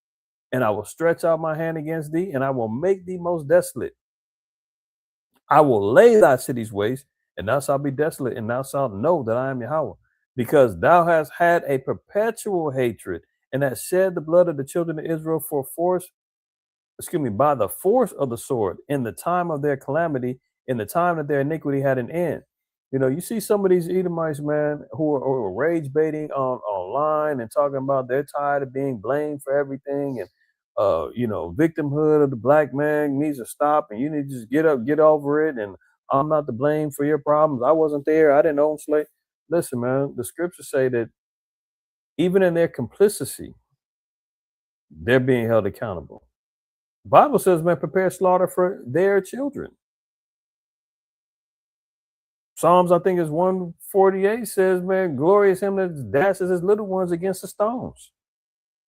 and I will stretch out my hand against thee, and I will make thee most desolate. I will lay thy cities waste, and thou shalt be desolate, and thou shalt know that I am Yahweh, because thou hast had a perpetual hatred, and hast shed the blood of the children of Israel by the force of the sword, in the time of their calamity, in the time that their iniquity had an end. You see some of these Edomites, man, who are rage baiting online and talking about they're tired of being blamed for everything, and victimhood of the black man needs to stop, and you need to just get over it, and I'm not to blame for your problems. I wasn't there. I didn't own slaves. Listen, man, the scriptures say that even in their complicity, they're being held accountable. The Bible says, man, prepare slaughter for their children. Psalms, I think, is 148 says, man, glorious him that dashes his little ones against the stones.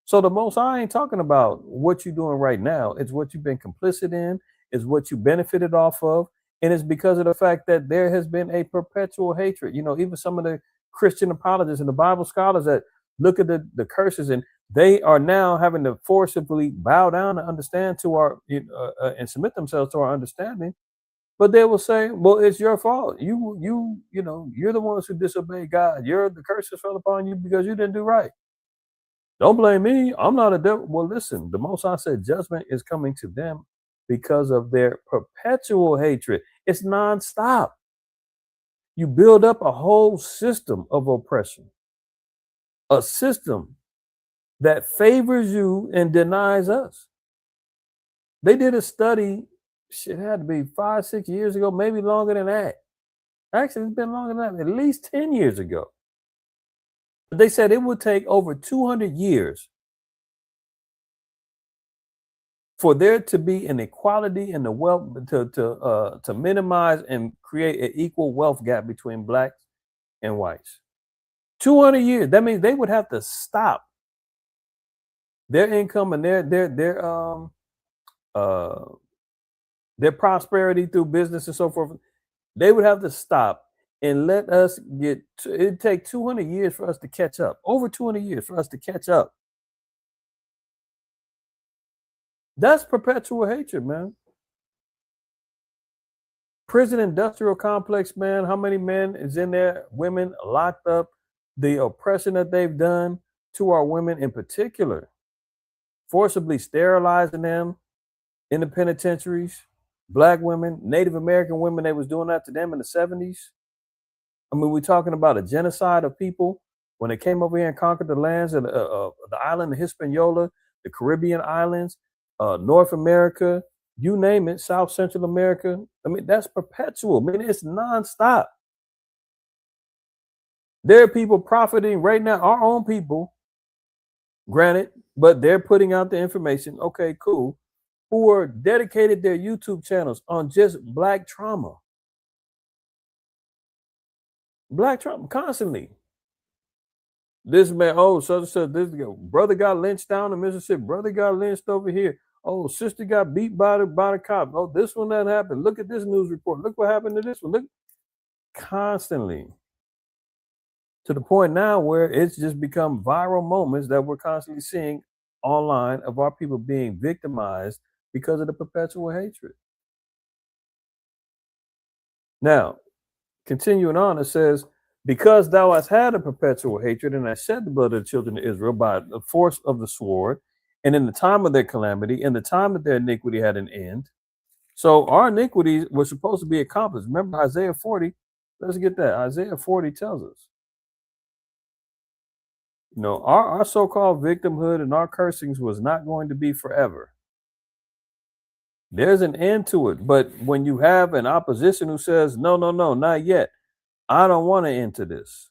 So the Most High ain't talking about what you're doing right now. It's what you've been complicit in. It's what you benefited off of. And it's because of the fact that there has been a perpetual hatred. Even some of the Christian apologists and the Bible scholars that look at the curses, and they are now having to forcibly bow down and understand to our and submit themselves to our understanding. But they will say, well, it's your fault. You're the ones who disobeyed God. The curses fell upon you because you didn't do right. Don't blame me. I'm not a devil. Well, listen, the Most High said judgment is coming to them because of their perpetual hatred. It's nonstop. You build up a whole system of oppression, a system that favors you and denies us. They did a study, it had to be 5-6 years ago, maybe longer than that. Actually, it's been longer than that, at least 10 years ago. But they said it would take over 200 years for there to be an equality in the wealth, to minimize and create an equal wealth gap between blacks and whites. 200 years. That means they would have to stop their income and their prosperity through business and so forth. They would have to stop and let us it'd take 200 years for us to catch up. Over 200 years for us to catch up. That's perpetual hatred, man. Prison industrial complex, man. How many men is in there? Women locked up. The oppression that they've done to our women in particular. Forcibly sterilizing them in the penitentiaries. Black women, Native American women, they was doing that to them in the 70s. I mean, we're talking about a genocide of people when they came over here and conquered the lands of the island of Hispaniola, the Caribbean islands, North America, you name it, South Central America. I mean, that's perpetual. I mean, it's nonstop. There are people profiting right now, our own people, granted, but they're putting out the information. Okay, cool. Who are dedicated their YouTube channels on just black trauma. Black trauma constantly. This man, oh, so this brother got lynched down in Mississippi. Brother got lynched over here. Oh, sister got beat by the cop. Oh, this one that happened. Look at this news report. Look what happened to this one. Look, constantly. To the point now where it's just become viral moments that we're constantly seeing online of our people being victimized because of the perpetual hatred. Now, continuing on, it says, because thou hast had a perpetual hatred, and hast shed the blood of the children of Israel by the force of the sword, and in the time of their calamity, in the time that their iniquity had an end. So our iniquities were supposed to be accomplished. Remember Isaiah 40? Let's get that. Isaiah 40 tells us. You know, our so-called victimhood and our cursings was not going to be forever. There's an end to it. But when you have an opposition who says, no, not yet. I don't want to end to this.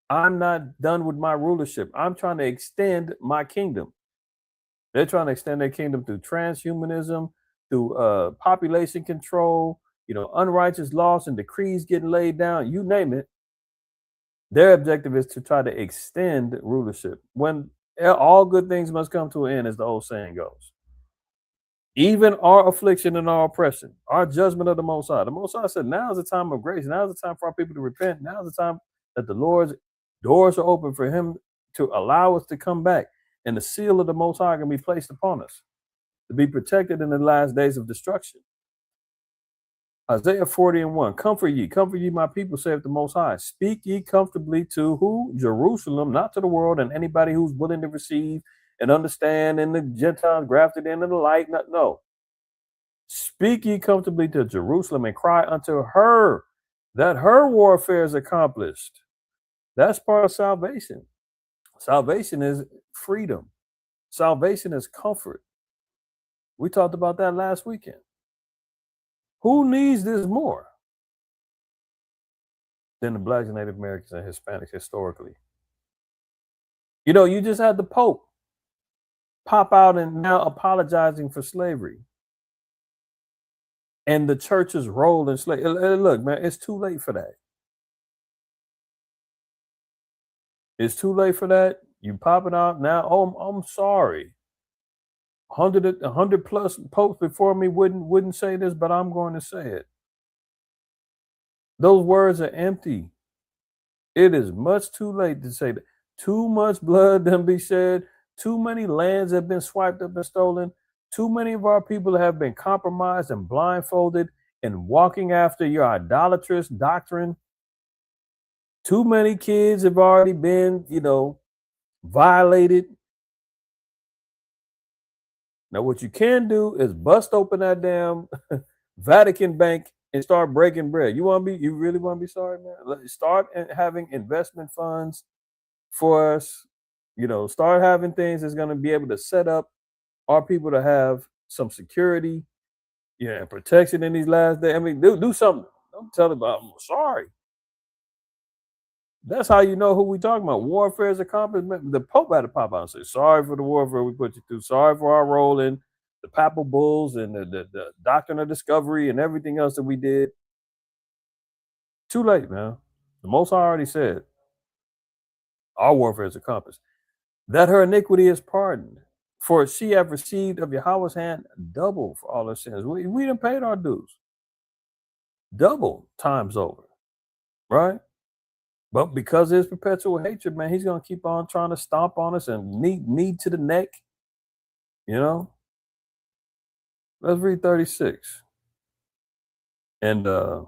I'm not done with my rulership. I'm trying to extend my kingdom. They're trying to extend their kingdom through transhumanism, through population control, you know, unrighteous laws and decrees getting laid down, you name it. Their objective is to try to extend rulership. When all good things must come to an end, as the old saying goes. Even our affliction and our oppression, our judgment of the Most High. The Most High said, now is the time of grace. Now is the time for our people to repent. Now is the time that the Lord's doors are open for him to allow us to come back. And the seal of the Most High can be placed upon us to be protected in the last days of destruction. Isaiah 40:1, comfort ye, my people, saith the Most High. Speak ye comfortably to who? Jerusalem, not to the world and anybody who's willing to receive and understand, and the Gentiles grafted into the light. No. Speak ye comfortably to Jerusalem and cry unto her that her warfare is accomplished. That's part of salvation. Salvation is freedom. Salvation is comfort. We talked about that last weekend. Who needs this more than the Blacks and Native Americans and Hispanics historically? You know, you just had the Pope pop out and now apologizing for slavery and the church's role in slavery. Look, man, it's too late for that. It's too late for that. You pop it out now. Oh, I'm sorry. 100 plus popes before me wouldn't say this, but I'm going to say it. Those words are empty. It is much too late to say that. Too much blood done be shed. Too many lands have been swiped up and stolen. Too many of our people have been compromised and blindfolded and walking after your idolatrous doctrine. Too many kids have already been, violated. Now, what you can do is bust open that damn Vatican bank and start breaking bread. You really want to be sorry, man? Start having investment funds for us. Start having things that's going to be able to set up our people to have some security, and protection in these last days. I mean, do something. Don't tell them I'm sorry. That's how you know who we talking about. Warfare is accomplishment. The Pope had to pop out and say, sorry for the warfare we put you through. Sorry for our role in the papal bulls and the doctrine of discovery and everything else that we did. Too late, man. The Most High already said, our warfare is accomplished. That her iniquity is pardoned. For she have received of Yahweh's hand double for all her sins. We done paid our dues. Double times over. Right? But because there's perpetual hatred, man, he's going to keep on trying to stomp on us and knee to the neck. Let's read 36. And I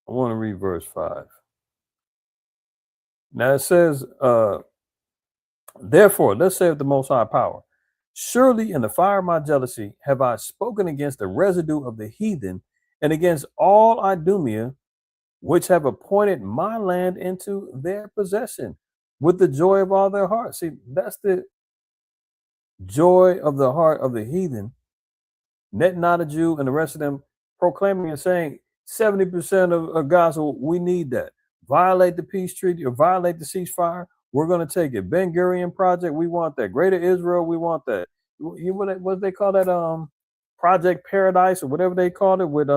want to read verse 5. Now it says, therefore, let's say of the Most High power, Surely in the fire of my jealousy have I spoken against the residue of the heathen and against all Idumea, which have appointed my land into their possession with the joy of all their hearts. See, that's the joy of the heart of the heathen. Net not a Jew and the rest of them proclaiming and saying 70% of gospel, we need that. Violate the peace treaty or violate the ceasefire. We're going to take it. Ben Gurion project, we want that. Greater Israel, we want that. What they call that? Project Paradise or whatever they called it with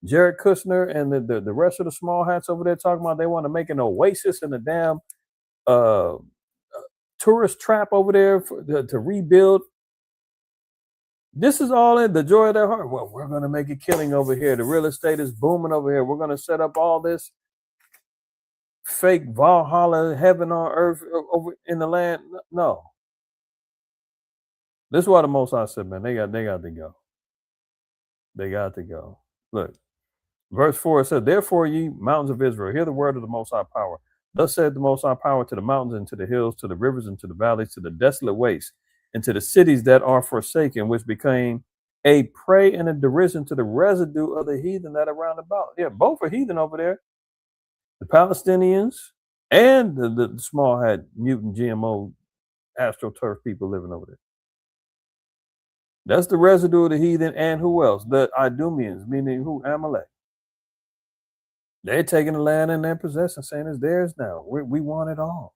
Jared Kushner and the rest of the small hats over there talking about they want to make an oasis in the damn tourist trap over there to rebuild. This is all in the joy of their heart. Well, we're going to make a killing over here. The real estate is booming over here. We're going to set up all this fake Valhalla, heaven on earth over in the land. No. This is why the Most High said, man, they got to go. They got to go. Look, verse 4 it says, therefore, ye mountains of Israel, hear the word of the Most High power. Thus said the Most High power to the mountains and to the hills, to the rivers and to the valleys, to the desolate wastes, and to the cities that are forsaken, which became a prey and a derision to the residue of the heathen that are round about. Yeah, both are heathen over there. The Palestinians and the small hat mutant GMO astroturf people living over there. That's the residue of the heathen. And who else? The Idumeans, meaning who? Amalek. They're taking the land in their possession, saying it's theirs now. We want it all.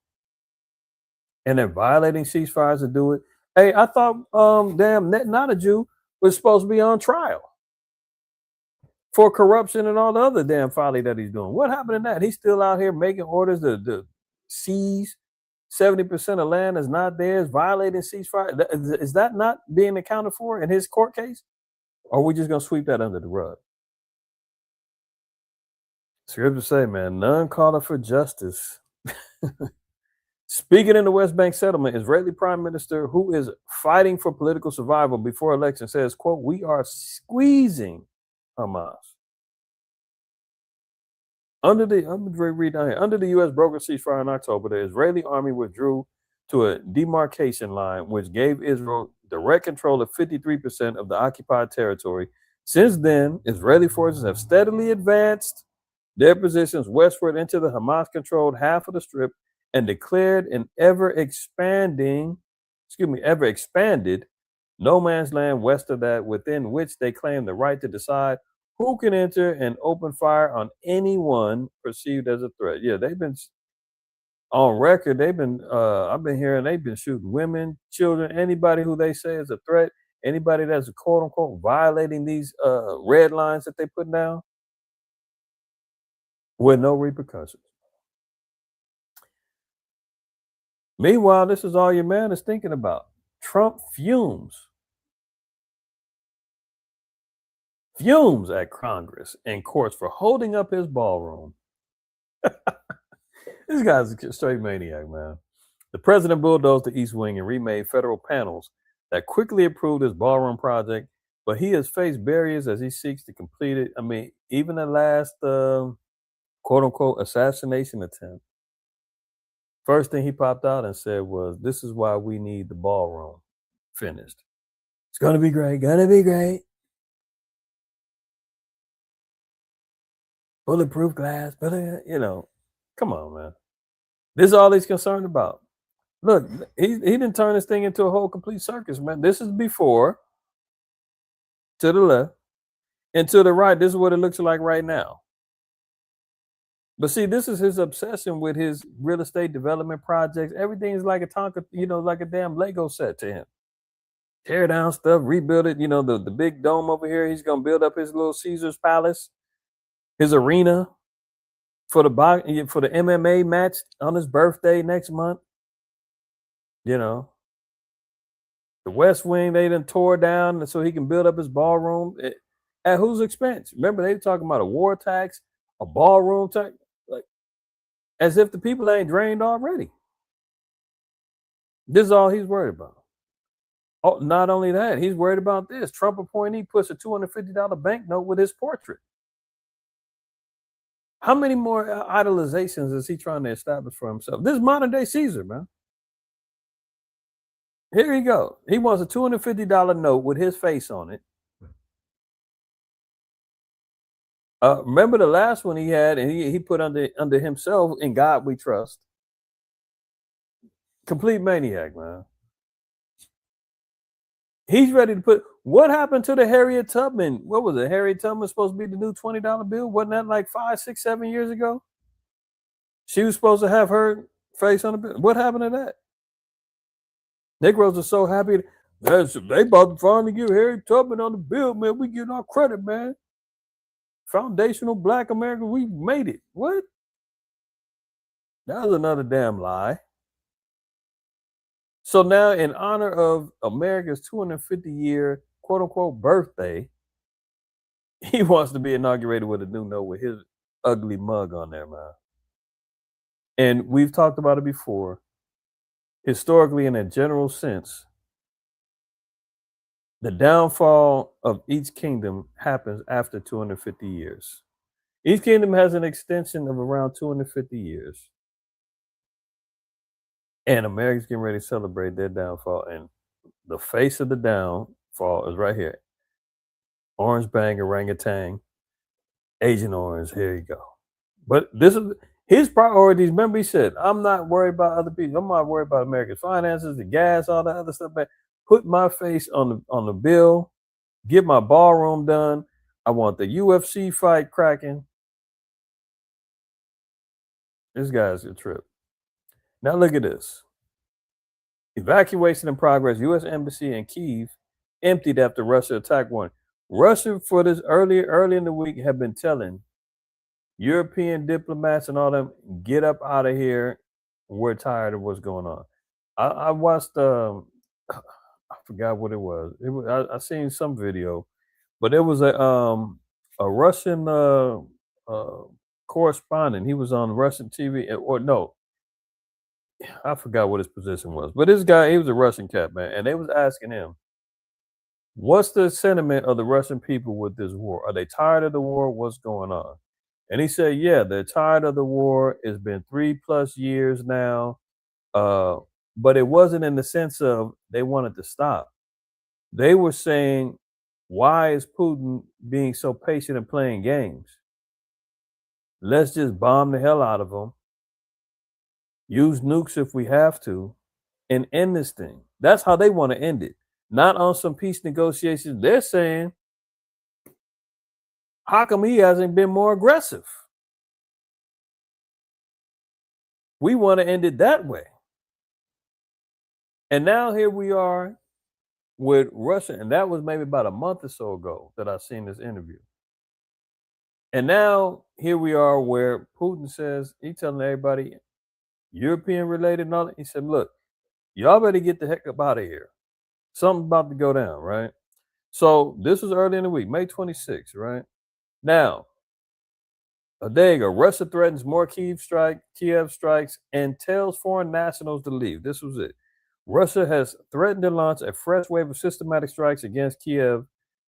And they're violating ceasefires to do it. Hey, I thought damn not a Jew was supposed to be on trial for corruption and all the other damn folly that he's doing. What happened to that? He's still out here making orders to seize 70% of land is not theirs, violating ceasefire. Is that not being accounted for in his court case? Or are we just going to sweep that under the rug? Scripture say, man, none calleth for justice. Speaking in the West Bank settlement, Israeli Prime Minister, who is fighting for political survival before election, says, quote, we are squeezing Hamas. Under the U.S. brokered ceasefire in October, the Israeli army withdrew to a demarcation line, which gave Israel direct control of 53% of the occupied territory. Since then, Israeli forces have steadily advanced their positions westward into the Hamas-controlled half of the Strip and declared an ever expanded no man's land west of that, within which they claim the right to decide who can enter and open fire on anyone perceived as a threat. Yeah, they've been on record. I've been hearing they've been shooting women, children, anybody who they say is a threat, anybody that's quote unquote violating these red lines that they put down with no repercussions. Meanwhile, this is all your man is thinking about. Trump fumes at Congress and courts for holding up his ballroom. This guy's a straight maniac, man. The president bulldozed the East Wing and remade federal panels that quickly approved his ballroom project, but he has faced barriers as he seeks to complete it. I mean, even the last quote-unquote assassination attempt, first thing he popped out and said was, this is why we need the ballroom finished. It's going to be great, Bulletproof glass, come on, man. This is all he's concerned about. Look, he didn't turn this thing into a whole complete circus, man. This is before, to the left, and to the right, this is what it looks like right now. But see, this is his obsession with his real estate development projects. Everything is like a Tonka, like a damn Lego set to him. Tear down stuff, rebuild it. The big dome over here, he's going to build up his little Caesar's Palace, his arena for the MMA match on his birthday next month. The West Wing, they done tore down so he can build up his ballroom. At whose expense? Remember, they were talking about a war tax, a ballroom tax, as if the people ain't drained already. This is all he's worried about. Oh, not only that, he's worried about this. Trump appointee puts a $250 banknote with his portrait. How many more idolizations is he trying to establish for himself? This is modern day Caesar, man. Here you go. He wants a $250 note with his face on it. Remember the last one he had, and he put under himself, "In God We Trust." Complete maniac, man. He's ready to put. What happened to the Harriet Tubman? What was it? Harriet Tubman was supposed to be the new $20 bill. Wasn't that like 5, 6, 7 years ago? She was supposed to have her face on the bill. What happened to that? Negroes are so happy. They about to finally give Harriet Tubman on the bill, man. We getting our credit, man. Foundational Black America, we made it. What? That was another damn lie. So now, in honor of America's 250-year quote unquote birthday, he wants to be inaugurated with a new note with his ugly mug on there, man. And we've talked about it before. Historically, in a general sense, the downfall of each kingdom happens after 250 years. Each kingdom has an extension of around 250 years. And America's getting ready to celebrate their downfall. And the face of the downfall is right here. Orange bang, orangutan, Agent Orange, here you go. But this is his priorities. Remember, he said, I'm not worried about other people. I'm not worried about America's finances, the gas, all that other stuff. But put my face on the bill, get my ballroom done. I want the UFC fight cracking. This guy's a trip. Now look at this. Evacuation in progress. U.S. Embassy in Kyiv emptied after Russia attack warning. Russia, for this early in the week, have been telling European diplomats and all them, get up out of here. We're tired of what's going on. I watched, I forgot what it was. I seen some video, but it was a Russian correspondent. He was on Russian TV, or no, I forgot what his position was. But this guy, he was a Russian cat, man, and they was asking him, what's the sentiment of the Russian people with this war? Are they tired of the war? What's going on? And he said, yeah, they're tired of the war. It's been 3+ years now. But it wasn't in the sense of they wanted to stop. They were saying, why is Putin being so patient and playing games? Let's just bomb the hell out of them. Use nukes if we have to, and end this thing. That's how they want to end it. Not on some peace negotiations. They're saying, how come he hasn't been more aggressive? We want to end it that way. And now here we are with Russia, and that was maybe about a month or so ago that I seen this interview. And now here we are where Putin says, he's telling everybody, European related and all that. He said, look, y'all better get the heck up out of here. Something's about to go down, right? So this was early in the week, May 26th, right? Now, a day ago, Russia threatens more Kiev strikes and tells foreign nationals to leave. This was it. Russia has threatened to launch a fresh wave of systematic strikes against Kiev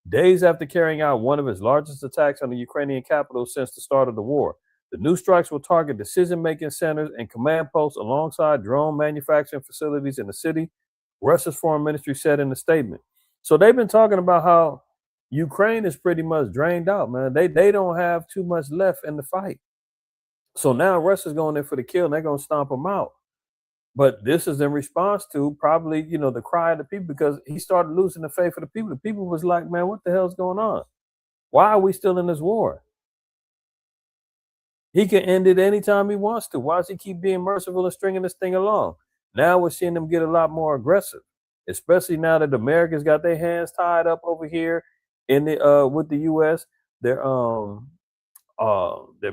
days after carrying out one of its largest attacks on the Ukrainian capital since the start of the war. The new strikes will target decision-making centers and command posts alongside drone manufacturing facilities in the city, Russia's foreign ministry said in a statement. So they've been talking about how Ukraine is pretty much drained out, man. They don't have too much left in the fight. So now Russia's going in for the kill, and they're going to stomp them out. But this is in response to probably, the cry of the people, because he started losing the faith of the people. The people was like, man, what the hell's going on? Why are we still in this war? He can end it anytime he wants to. Why does he keep being merciful and stringing this thing along? Now we're seeing them get a lot more aggressive, especially now that America's got their hands tied up over here in the with the U.S. Their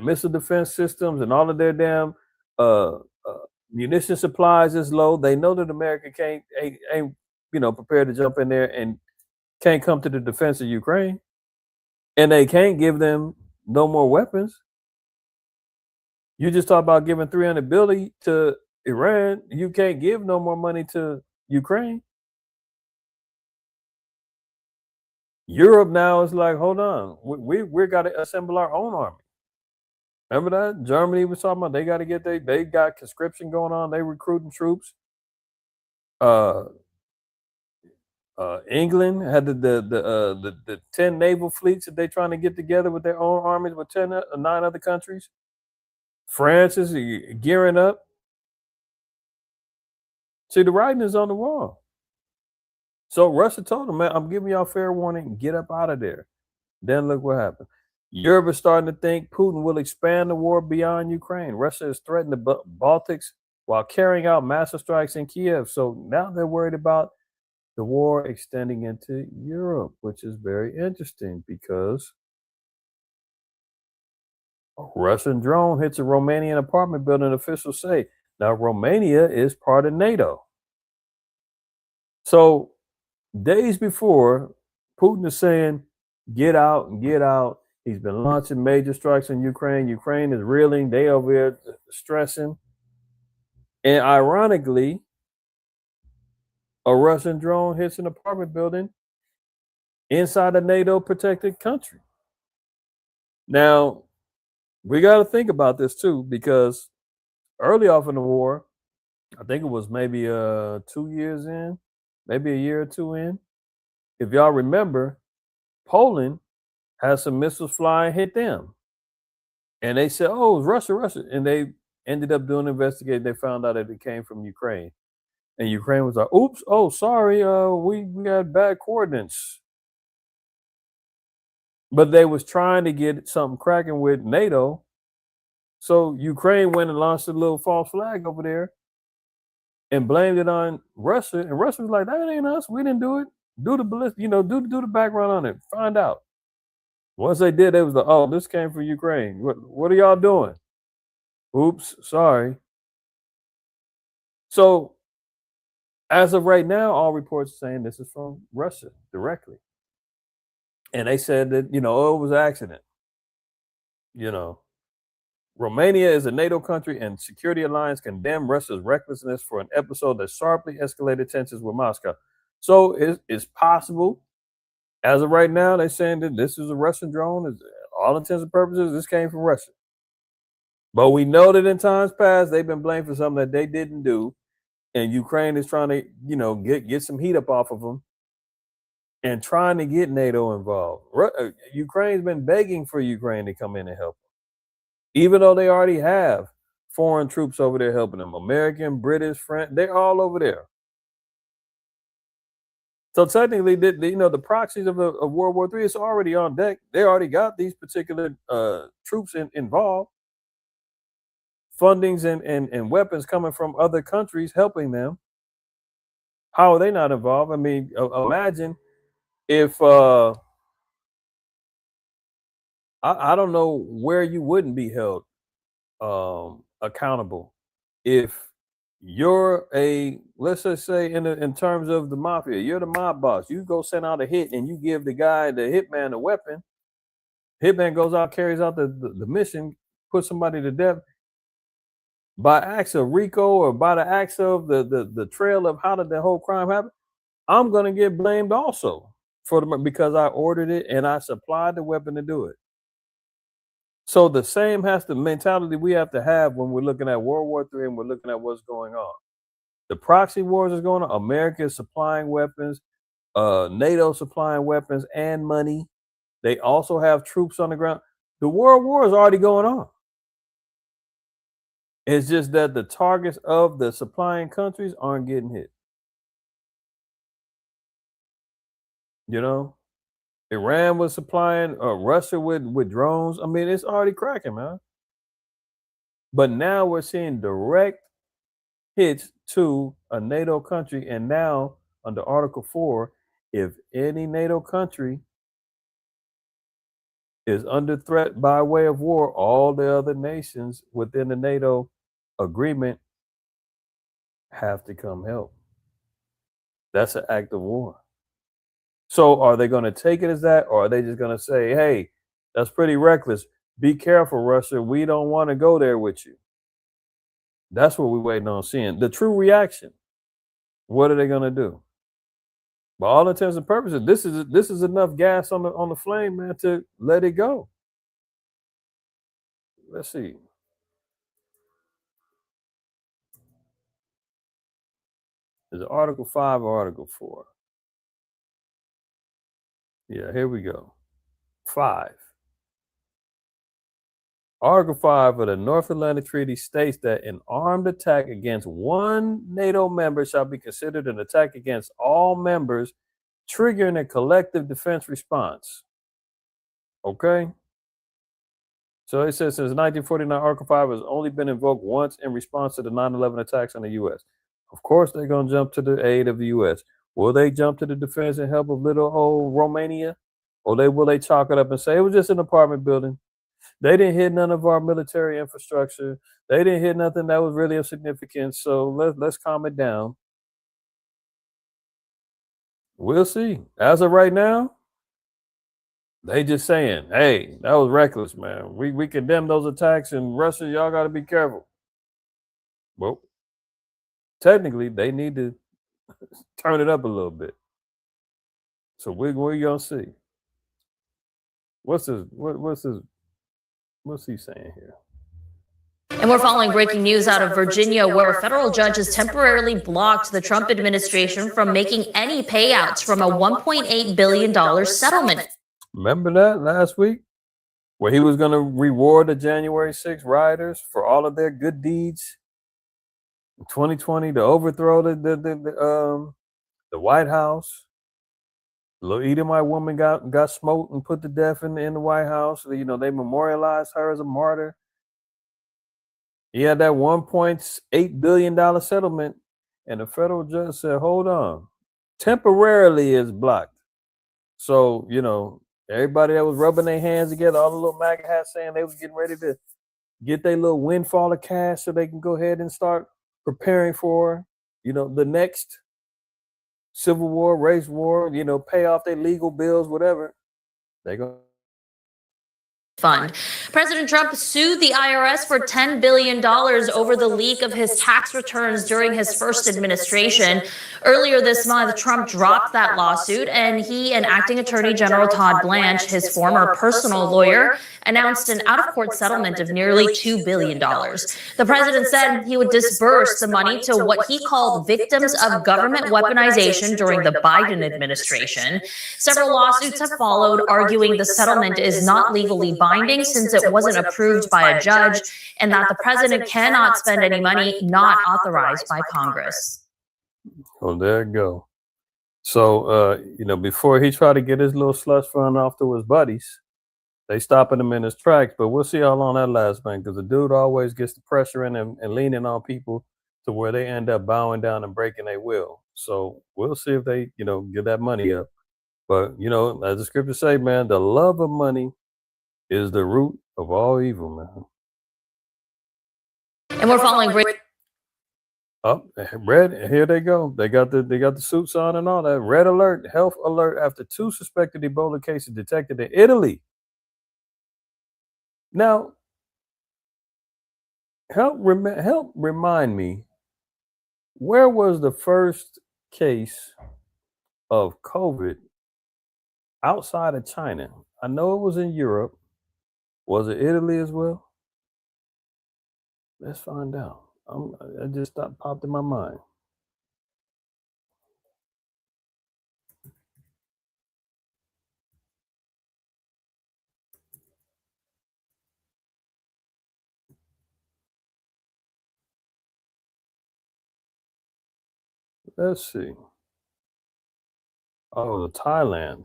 missile defense systems and all of their damn munition supplies is low. They know that America ain't prepared to jump in there and can't come to the defense of Ukraine, and they can't give them no more weapons. You just talk about giving $300 billion to Iran. You can't give no more money to Ukraine. Europe now is like, hold on, we got to assemble our own army. Remember that? Germany was talking about they got to get they got conscription going on. They recruiting troops. England had the 10 naval fleets that they're trying to get together with their own armies with 9 other countries. France is gearing up. See, the writing is on the wall. So Russia told them, man, I'm giving y'all fair warning, get up out of there. Then look what happened. Europe is starting to think Putin will expand the war beyond Ukraine. Russia has threatened the Baltics while carrying out massive strikes in Kiev. So now they're worried about the war extending into Europe, which is very interesting because a Russian drone hits a Romanian apartment building, officials say. Now, Romania is part of NATO. So days before, Putin is saying, get out and get out. He's been launching major strikes in Ukraine. Ukraine is reeling. They over here stressing. And ironically, a Russian drone hits an apartment building inside a NATO protected country. Now, we got to think about this too, because early off in the war, I think it was maybe 2 years in, maybe a year or two in. If y'all remember, Poland had some missiles fly and hit them. And they said, oh, it's Russia, Russia. And they ended up doing an investigation. They found out that it came from Ukraine. And Ukraine was like, oops, oh, sorry, we got bad coordinates. But they was trying to get something cracking with NATO. So Ukraine went and launched a little false flag over there and blamed it on Russia. And Russia was like, that ain't us. We didn't do it. Do the ballistic, do the background on it. Find out. Once they did, they was like, oh, this came from Ukraine. What are y'all doing? Oops, sorry. So as of right now, all reports are saying this is from Russia directly. And they said that, oh, it was an accident. Romania is a NATO country and security alliance condemned Russia's recklessness for an episode that sharply escalated tensions with Moscow. So it's possible. As of right now, they're saying that this is a Russian drone. All intents and purposes, this came from Russia. But we know that in times past, they've been blamed for something that they didn't do. And Ukraine is trying to, get some heat up off of them and trying to get NATO involved. Ukraine's been begging for Ukraine to come in and help them, even though they already have foreign troops over there helping them. American, British, French, they're all over there. So technically, the proxies of World War III is already on deck. They already got these particular troops involved. Fundings and weapons coming from other countries helping them. How are they not involved? I mean, imagine if I don't know where you wouldn't be held accountable if you're let's just say in terms of the mafia, you're the mob boss. You go send out a hit and you give the hitman a weapon. Hitman goes out, carries out the mission, puts somebody to death. By acts of RICO or by the acts of the trail of how did the whole crime happen, I'm gonna get blamed also because I ordered it and I supplied the weapon to do it. So the same mentality we have to have when we're looking at World War III and we're looking at what's going on. The proxy wars is going on. America is supplying weapons, NATO supplying weapons and money. They also have troops on the ground. The world war is already going on. It's just that the targets of the supplying countries aren't getting hit. Iran was supplying Russia with drones. I mean, it's already cracking, man. But now we're seeing direct hits to a NATO country. And now under Article 4, if any NATO country is under threat by way of war, all the other nations within the NATO agreement have to come help. That's an act of war. So are they going to take it as that, or are they just going to say, hey, that's pretty reckless. Be careful, Russia. We don't want to go there with you. That's what we're waiting on seeing. The true reaction. What are they going to do? By all intents and purposes, this is enough gas on the flame, man, to let it go. Let's see. Is it Article 5 or Article 4? Yeah, here we go. 5. Article 5 of the North Atlantic Treaty states that an armed attack against one NATO member shall be considered an attack against all members, triggering a collective defense response. Okay? So it says since 1949, Article 5 has only been invoked once in response to the 9/11 attacks on the U.S. Of course, they're going to jump to the aid of the U.S. Will they jump to the defense and help of little old Romania? Or will they chalk it up and say it was just an apartment building? They didn't hit none of our military infrastructure. They didn't hit nothing that was really of significance. So let's calm it down. We'll see. As of right now, they just saying, hey, that was reckless, man. We condemn those attacks in Russia. Y'all got to be careful. Well, technically, they need to turn it up a little bit. So we're going to see. What's he saying here? And we're following breaking news out of Virginia, where a federal judge has temporarily blocked the Trump administration from making any payouts from a $1.8 billion settlement. Remember that last week? Where he was going to reward the January 6th rioters for all of their good deeds in 2020 to overthrow the White House. The little Edomite woman got smoked and put to death in the White House. You know, they memorialized her as a martyr. He had that $1.8 billion settlement, and the federal judge said, hold on, temporarily is blocked. So, you know, everybody that was rubbing their hands together, all the little MAGA hats saying they was getting ready to get their little windfall of cash so they can go ahead and start preparing for, you know, the next civil war, race war, you know, pay off their legal bills, whatever. They go. Fund. President Trump sued the IRS for $10 billion over the leak of his tax returns during his first administration. Earlier this month, Trump dropped that lawsuit, and he and Acting Attorney General Todd Blanche, his former personal lawyer, announced an out-of-court settlement of nearly $2 billion. The president said he would disburse the money to what he called victims of government weaponization during the Biden administration. Several lawsuits have followed, arguing the settlement is not legally binding since it wasn't approved by a judge, and that the president cannot spend any money not authorized by Congress. Oh, there you go. So, you know, before he tried to get his little slush fund off to his buddies, they stopping him in his tracks. But we'll see how long that lasts, man, because the dude always gets the pressure in and leaning on people to where they end up bowing down and breaking their will. So we'll see if they, you know, get that money up. But, you know, as the scriptures say, man, the love of money is the root of all evil, man. And we're following Oh, red, here they go. They got the suits on and all that. Red alert, health alert after 2 suspected Ebola cases detected in Italy. Now, help remind me, where was the first case of COVID outside of China? I know it was in Europe. Was it Italy as well? Let's find out. It just popped in my mind. Let's see. Oh, Thailand.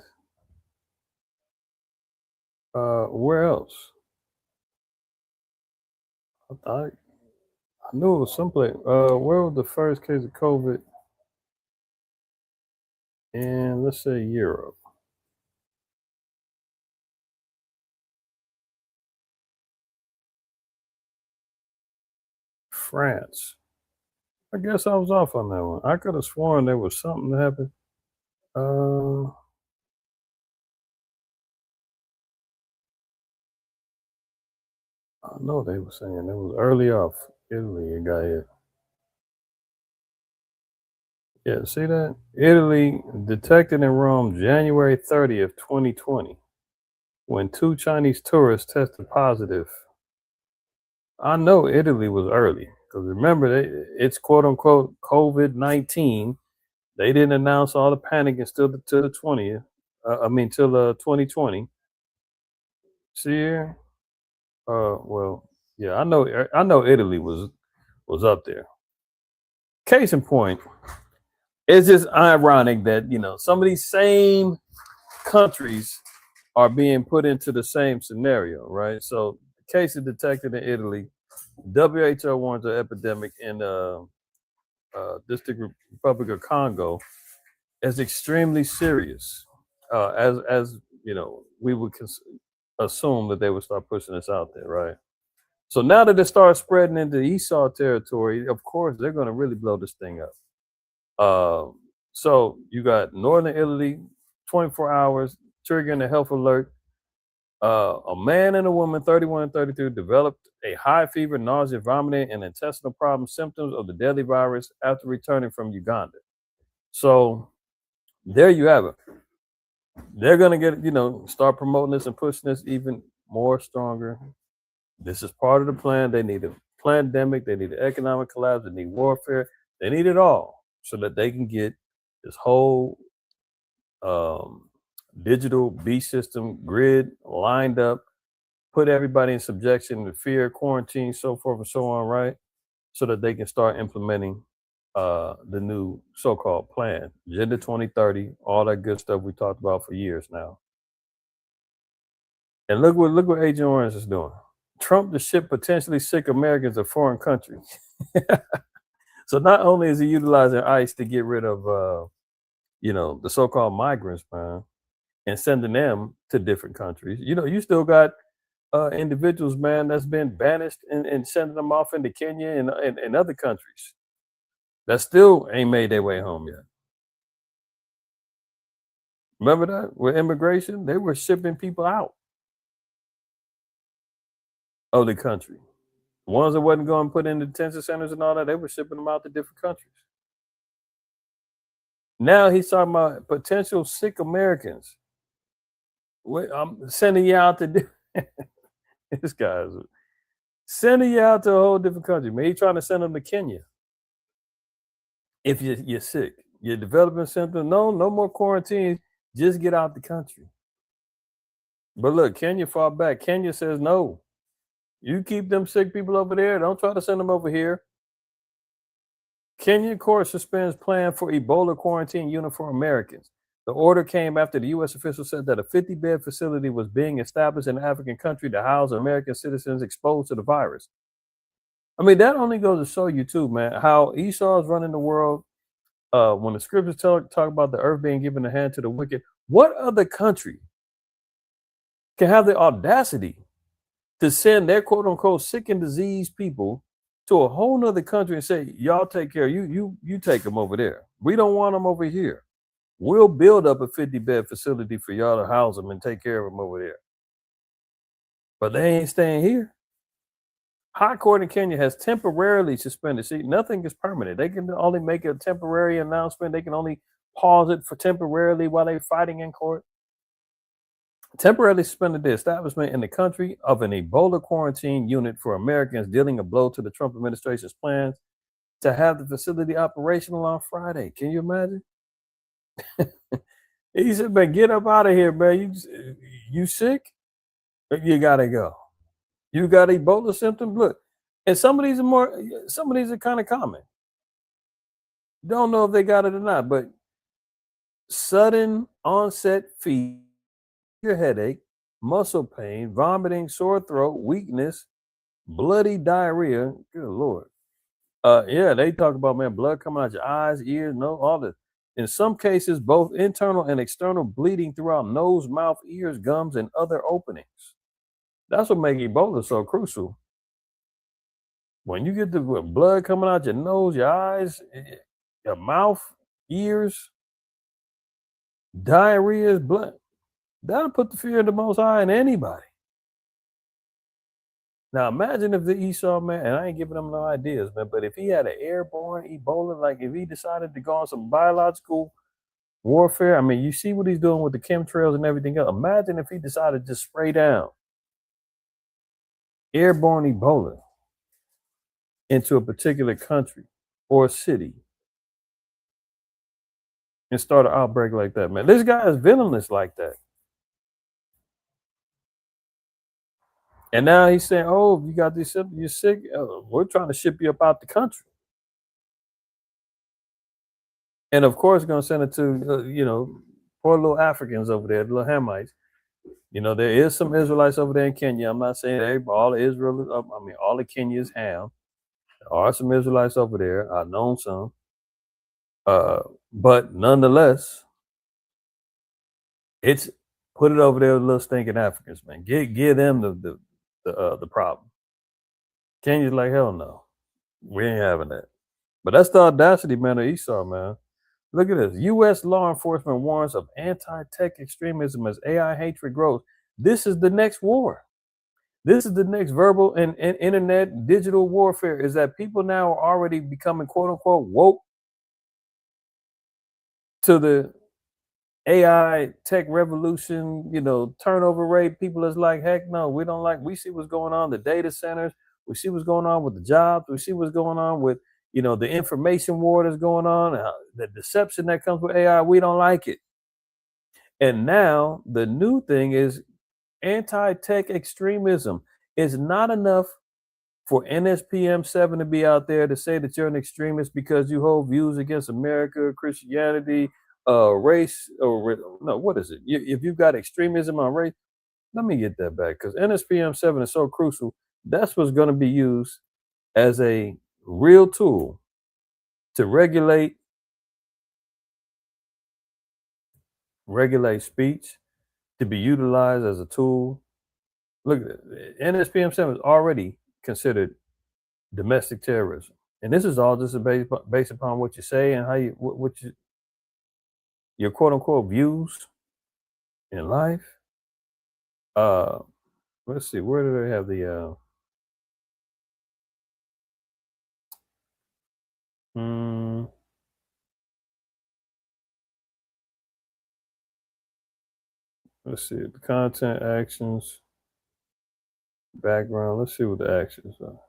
Where else? I knew it was someplace. Where was the first case of COVID? And let's say Europe. France. I guess I was off on that one. I could have sworn there was something that happened. I know they were saying it was early off. Italy, it got hit. Yeah, see that? Italy detected in Rome January 30th, 2020, when 2 Chinese tourists tested positive. I know Italy was early, because remember, it's quote-unquote COVID-19. They didn't announce all the panic until the 20th. till 2020. See here? Well, yeah, I know Italy was up there. Case in point, it's just ironic that some of these same countries are being put into the same scenario, right? So, case is detected in Italy. WHO warns an epidemic in District Republic of Congo as extremely serious. As we would assume that they would start pushing this out there, right? So now that it starts spreading into Esau territory, of course they're going to really blow this thing up. So you got Northern Italy, 24 hours triggering a health alert. A man and a woman, 31 and 32, developed a high fever, nausea, vomiting, and intestinal problems, symptoms of the deadly virus after returning from Uganda. So there you have it. They're going to get, start promoting this and pushing this even more stronger. This is part of the plan. They need a pandemic. They need an economic collapse. They need warfare. They need it all so that they can get this whole digital beast system grid lined up, put everybody in subjection to fear, quarantine, so forth and so on, right? So that they can start implementing the new so-called plan, Agenda 2030, all that good stuff we talked about for years now. And look what Agent Orange is doing. Trump to ship potentially sick Americans to foreign countries. So not only is he utilizing ICE to get rid of the so-called migrants, man, and sending them to different countries. You still got individuals, man, that's been banished and sending them off into Kenya and other countries that still ain't made their way home yet. Remember that with immigration? They were shipping people out of the country. The ones that wasn't going to put in detention centers and all that, they were shipping them out to different countries. Now he's talking about potential sick Americans. I'm sending you out to this guy's sending you out to a whole different country. Maybe trying to send them to Kenya. If you're sick, you're developing symptoms, no more quarantine, just get out the country. But look, Kenya fought back. Kenya says no. You keep them sick people over there. Don't try to send them over here. Kenyan court suspends plan for Ebola quarantine unit for Americans. The order came after the U.S. official said that a 50-bed facility was being established in an African country to house American citizens exposed to the virus. I mean, that only goes to show you, too, man, how Esau is running the world. When the scriptures talk about the earth being given a hand to the wicked, what other country can have the audacity to send their quote-unquote sick and diseased people to a whole nother country and say, y'all take care, you take them over there. We don't want them over here. We'll build up a 50-bed facility for y'all to house them and take care of them over there. But they ain't staying here. High Court in Kenya has temporarily suspended. See, nothing is permanent. They can only make a temporary announcement. They can only pause it for temporarily while they're fighting in court. Temporarily suspended the establishment in the country of an Ebola quarantine unit for Americans, dealing a blow to the Trump administration's plans to have the facility operational on Friday. Can you imagine? He said, man, get up out of here, man. You sick? You gotta go. You got Ebola symptoms? Look, and some of these are kind of common. Don't know if they got it or not, but sudden onset fever, headache, muscle pain, vomiting, sore throat, weakness, bloody diarrhea. Good Lord. Yeah, they talk about, man, blood coming out your eyes, ears, all this. In some cases, both internal and external bleeding throughout nose, mouth, ears, gums, and other openings. That's what makes Ebola so crucial. When you get the blood coming out your nose, your eyes, your mouth, ears, diarrhea, blood, that'll put the fear of the Most High in anybody. Now imagine if the Esau, man, and I ain't giving them no ideas, man, but if he had an airborne Ebola, like if he decided to go on some biological warfare, I mean, you see what he's doing with the chemtrails and everything else. Imagine if he decided to spray down airborne Ebola into a particular country or city. and start an outbreak like that, man. This guy is villainous like that. And now he's saying, oh, you got these symptoms, you're sick, we're trying to ship you up out the country. And of course, going to send it to, poor little Africans over there, the little Hamites. There is some Israelites over there in Kenya. I'm not saying all the Israel, all the Kenyans have. There are some Israelites over there. I've known some. But nonetheless, it's put it over there with little stinking Africans, man. Give them the problem. Kenya's like, hell no. We ain't having that. But that's the audacity, man, of Esau, man. Look at this. U.S. law enforcement warns of anti-tech extremism as AI hatred grows. This is the next war. This is the next verbal and internet digital warfare, is that people now are already becoming, quote unquote, woke to the AI tech revolution, turnover rate. People is like, heck no, we see what's going on, the data centers. We see what's going on with the jobs. We see what's going on with, the information war that's going on, the deception that comes with AI. We don't like it. And now the new thing is anti-tech extremism. It's not enough for NSPM 7 to be out there to say that you're an extremist because you hold views against America, Christianity, race, or no, what is it? If you've got extremism on race, let me get that back, because NSPM 7 is so crucial. That's what's going to be used as a real tool to regulate speech, to be utilized as a tool. Look, NSPM 7 is already considered domestic terrorism, and this is all just based upon what you say and how your quote unquote views in life. Let's see, where do they have the let's see, the content, actions, background. Let's see what the actions are.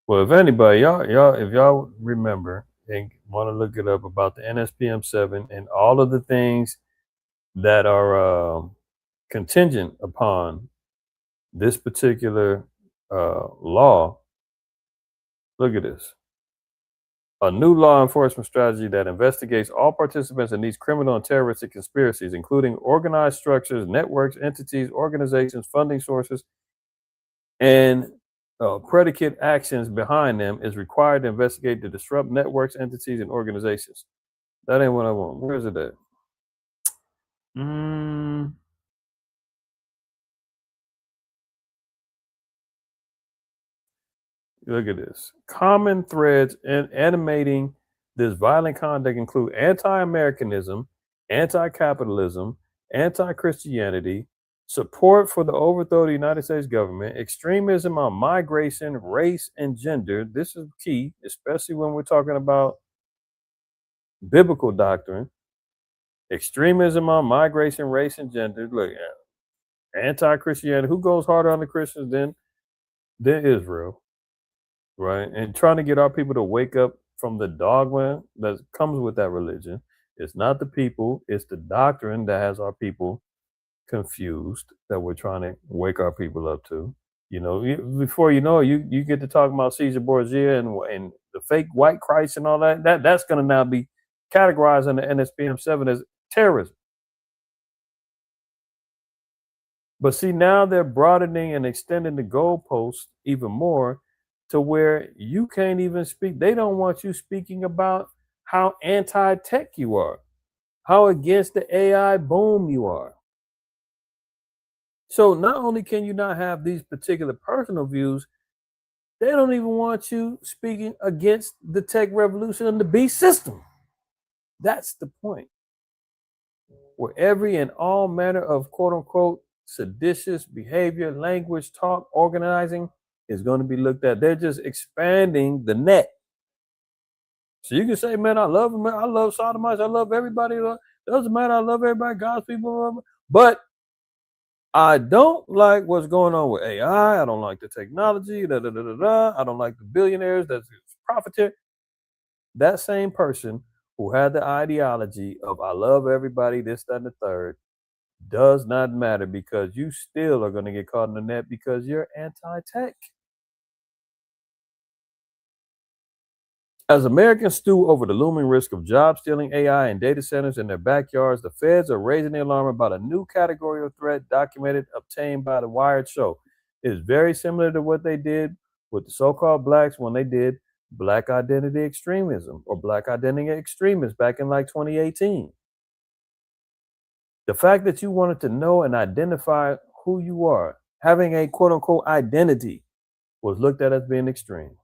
Well, if anybody, if y'all remember and want to look it up about the NSPM 7 and all of the things that are contingent upon this particular law, look at this. A new law enforcement strategy that investigates all participants in these criminal and terroristic conspiracies, including organized structures, networks, entities, organizations, funding sources, and predicate actions behind them, is required to investigate to disrupt networks, entities, and organizations. That ain't what I want. Where is it at? Look at this. Common threads in animating this violent conduct include anti-Americanism, anti-capitalism, anti-Christianity, support for the overthrow of the United States government, extremism on migration, race, and gender. This is key, especially when we're talking about biblical doctrine. Extremism on migration, race, and gender. Look, anti-Christianity. Who goes harder on the Christians than Israel? Right, and trying to get our people to wake up from the dogma that comes with that religion. It's not the people, it's the doctrine that has our people confused, that we're trying to wake our people up to. Before you know it, you get to talking about Caesar Borgia and the fake white Christ and all that. That's going to now be categorized under NSPM 7 as terrorism. But see, now they're broadening and extending the goalposts even more, to where you can't even speak. They don't want you speaking about how anti-tech you are, how against the AI boom you are. So not only can you not have these particular personal views, they don't even want you speaking against the tech revolution and the beast system. That's the point. Where every and all manner of quote unquote seditious behavior, language, talk, organizing is going to be looked at. They're just expanding the net. So you can say, man, I love them, man. I love sodomites. I love everybody. It doesn't matter. I love everybody. God's people. But I don't like what's going on with AI. I don't like the technology. I don't like the billionaires that's profiteering. That same person who had the ideology of I love everybody, this, that, and the third, does not matter because you still are going to get caught in the net because you're anti-tech. As Americans stew over the looming risk of job stealing AI and data centers in their backyards, the feds are raising the alarm about a new category of threat documented, obtained by the Wired show. It is very similar to what they did with the so-called blacks when they did black identity extremism or black identity extremists back in like 2018. The fact that you wanted to know and identify who you are, having a quote unquote identity, was looked at as being extreme.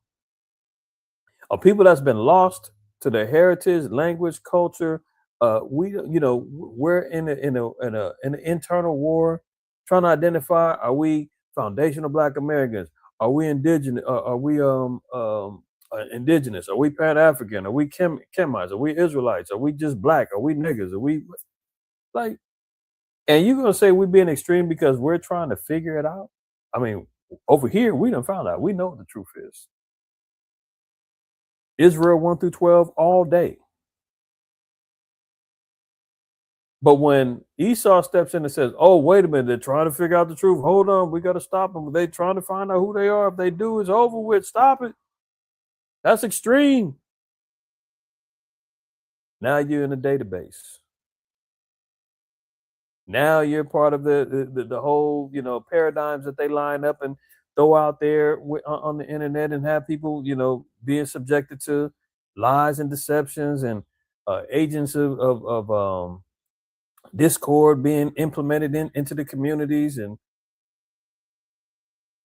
A people that's been lost to their heritage, language, culture. We're in an internal war, trying to identify: are we foundational Black Americans? Are we indigenous? Are we indigenous? Are we Pan African? Are we Kemites? Are we Israelites? Are we just black? Are we niggas? Are we like? And you're gonna say we're being extreme because we're trying to figure it out? I mean, over here we done found out. We know what the truth is. Israel 1 through 12 all day. But when Esau steps in and says, oh, wait a minute, they're trying to figure out the truth. Hold on, we got to stop them. They're trying to find out who they are. If they do, it's over with. Stop it. That's extreme. Now you're in the database. Now you're part of the whole, paradigms that they line up and throw out there on the internet and have people, being subjected to lies and deceptions and agents of discord being implemented into the communities, and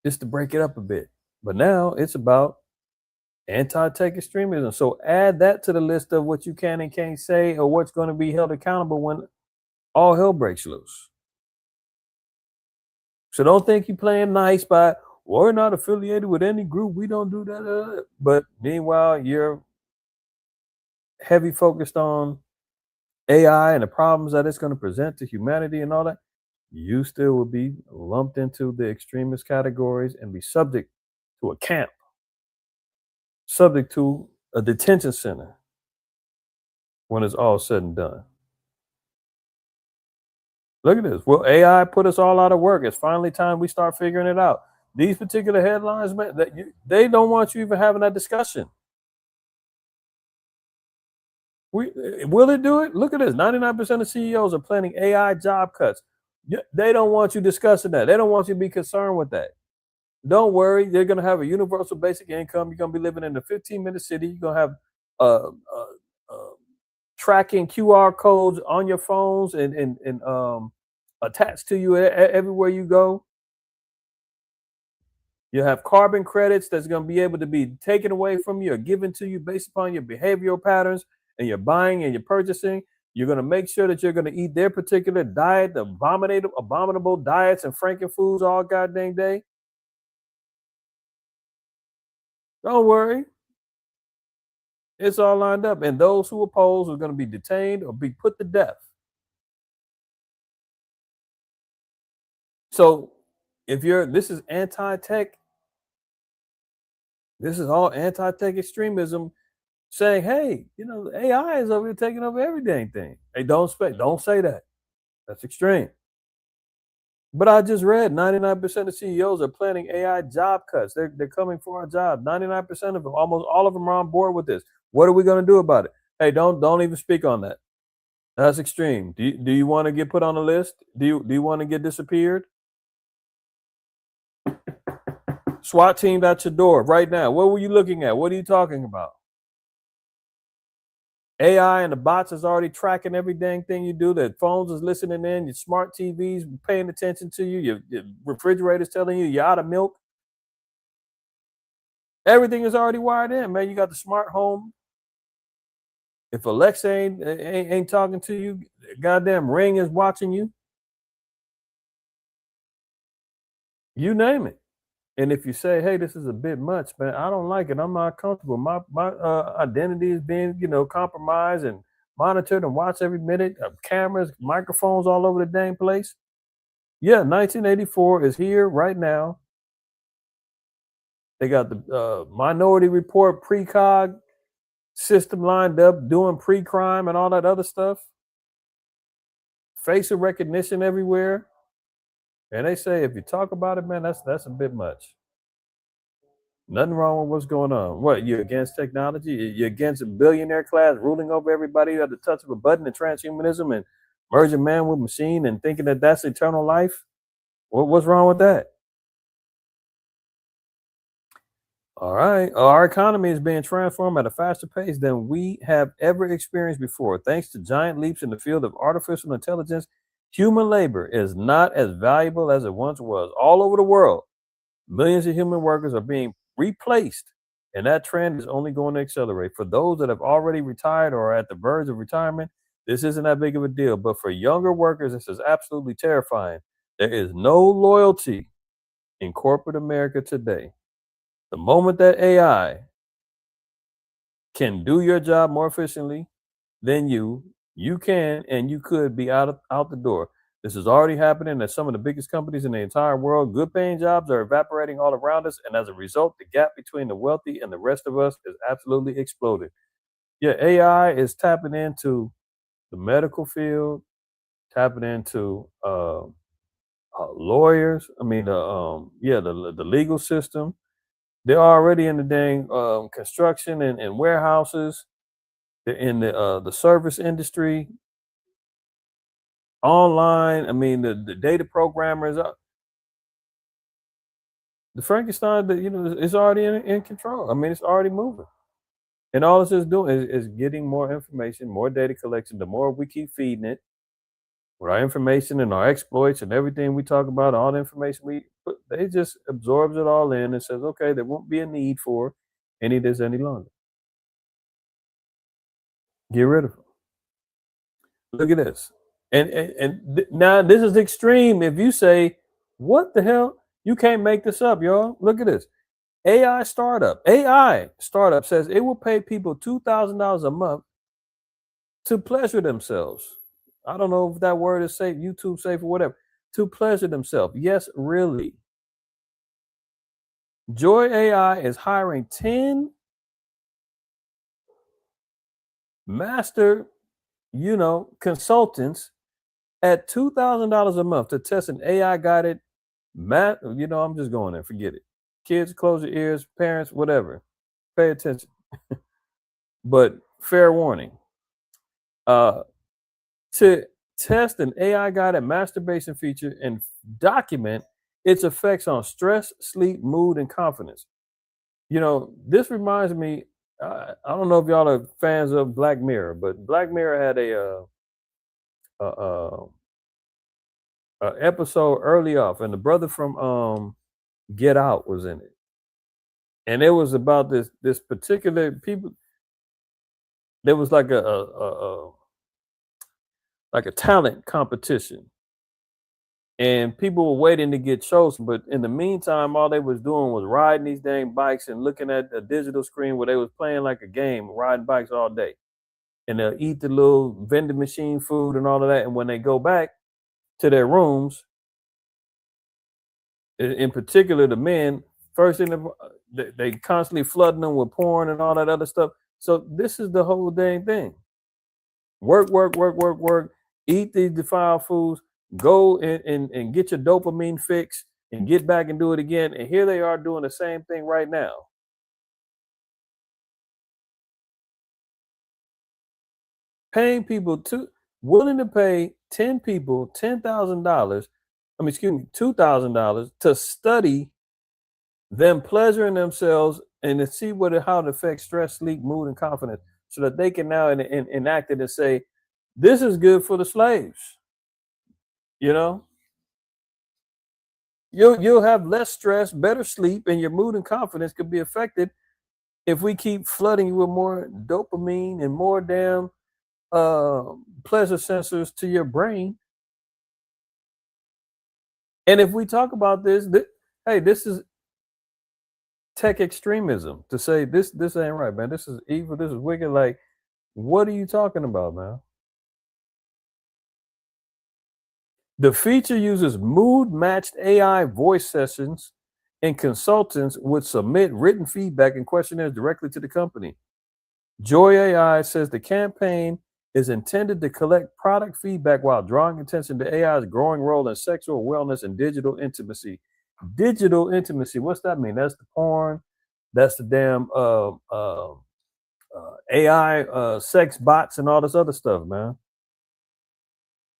just to break it up a bit. But now it's about anti-tech extremism. So add that to the list of what you can and can't say or what's going to be held accountable when all hell breaks loose. So don't think you're playing nice by, we're not affiliated with any group. We don't do that. But meanwhile, you're heavy focused on AI and the problems that it's going to present to humanity and all that. You still will be lumped into the extremist categories and be subject to a camp, subject to a detention center when it's all said and done. Look at this. Will AI put us all out of work? It's finally time we start figuring it out. These particular headlines, man, they don't want you even having that discussion. Will it do it? Look at this. 99% of CEOs are planning AI job cuts. They don't want you discussing that. They don't want you to be concerned with that. Don't worry. They're going to have a universal basic income. You're going to be living in a 15-minute city. You're going to have tracking QR codes on your phones and attached to you everywhere you go. You have carbon credits that's going to be able to be taken away from you or given to you based upon your behavioral patterns and your buying and your purchasing. You're going to make sure that you're going to eat their particular diet, the abominable diets and frankenfoods all goddamn day. Don't worry. It's all lined up. And those who oppose are going to be detained or be put to death. So if this is anti-tech, this is all anti-tech extremism saying, hey, AI is over here taking over every dang thing. Hey, don't say that. That's extreme. But I just read 99% of CEOs are planning AI job cuts. They're coming for our job. 99% of them, almost all of them are on board with this. What are we going to do about it? Hey, don't even speak on that. That's extreme. Do you want to get put on a list? Do you want to get disappeared? SWAT team at your door right now. What were you looking at? What are you talking about? AI and the bots is already tracking every dang thing you do. The phones is listening in. Your smart TVs paying attention to you. Your refrigerator's telling you you're out of milk. Everything is already wired in, man. You got the smart home. If Alexa ain't talking to you, goddamn Ring is watching you. You name it. And if you say, hey, this is a bit much, man, I don't like it. I'm not comfortable. My identity is being, compromised and monitored and watched every minute. Cameras, microphones all over the dang place. Yeah, 1984 is here right now. They got the Minority Report precog system lined up doing pre-crime and all that other stuff. Facial recognition everywhere. And they say if you talk about it, man, that's a bit much. Nothing wrong with what's going on. What, you're against technology? You're against a billionaire class ruling over everybody at the touch of a button and transhumanism and merging man with machine and thinking that that's eternal life? What's wrong with that? All right. Our economy is being transformed at a faster pace than we have ever experienced before. Thanks to giant leaps in the field of artificial intelligence, human labor is not as valuable as it once was. All over the world, millions of human workers are being replaced, and that trend is only going to accelerate. For those that have already retired or are at the verge of retirement, this isn't that big of a deal. But for younger workers, this is absolutely terrifying. There is no loyalty in corporate America today. The moment that AI can do your job more efficiently than you can and you could be out the door. This is already happening at some of the biggest companies in the entire world. Good paying jobs are evaporating all around us. And as a result, the gap between the wealthy and the rest of us is absolutely exploding. Yeah, AI is tapping into the medical field, tapping into lawyers. I mean, the legal system. They're already in the dang construction and warehouses. They're in the service industry, online. I mean, the data programmers. The Frankenstein, is already in control. I mean, it's already moving. And all this is doing is getting more information, more data collection. The more we keep feeding it with our information and our exploits and everything we talk about, all the information we put, they just absorbs it all in and says, okay, there won't be a need for any of this any longer. Get rid of them. Look at this. Now this is extreme. If you say, what the hell? You can't make this up, y'all. Look at this. AI startup says it will pay people $2,000 a month to pleasure themselves. I don't know if that word is safe, YouTube safe or whatever. To pleasure themselves. Yes, really. Joy AI is hiring 10 master, consultants at $2,000 a month to test an AI guided math. I'm just going there. Forget it. Kids, close your ears. Parents, whatever. Pay attention. But fair warning. To test an AI guided masturbation feature and document its effects on stress, sleep, mood, and confidence. This reminds me. I don't know if y'all are fans of Black Mirror, but Black Mirror had a episode early off, and the brother from Get Out was in it, and it was about this particular people. There was like a talent competition, and people were waiting to get chosen. But in the meantime, all they was doing was riding these dang bikes and looking at a digital screen where they was playing like a game, riding bikes all day, and they'll eat the little vending machine food and all of that. And when they go back to their rooms, in particular the men, first thing they constantly flooding them with porn and all that other stuff. So this is the whole dang thing. Work, eat these defiled foods, go and get your dopamine fix and get back and do it again. And here they are doing the same thing right now. Paying people willing to pay 10 people $10,000, $2,000 to study them pleasuring themselves and to see how it affects stress, sleep, mood, and confidence, so that they can now enact it and say, this is good for the slaves. You'll have less stress, better sleep, and your mood and confidence could be affected if we keep flooding you with more dopamine and more damn pleasure sensors to your brain. And if we talk about this, this is tech extremism to say this ain't right, man. This is evil. This is wicked. Like, what are you talking about, man? The feature uses mood-matched AI voice sessions, and consultants would submit written feedback and questionnaires directly to the company. Joy AI says the campaign is intended to collect product feedback while drawing attention to AI's growing role in sexual wellness and digital intimacy. Digital intimacy, what's that mean? That's the porn. That's the damn AI sex bots and all this other stuff, man.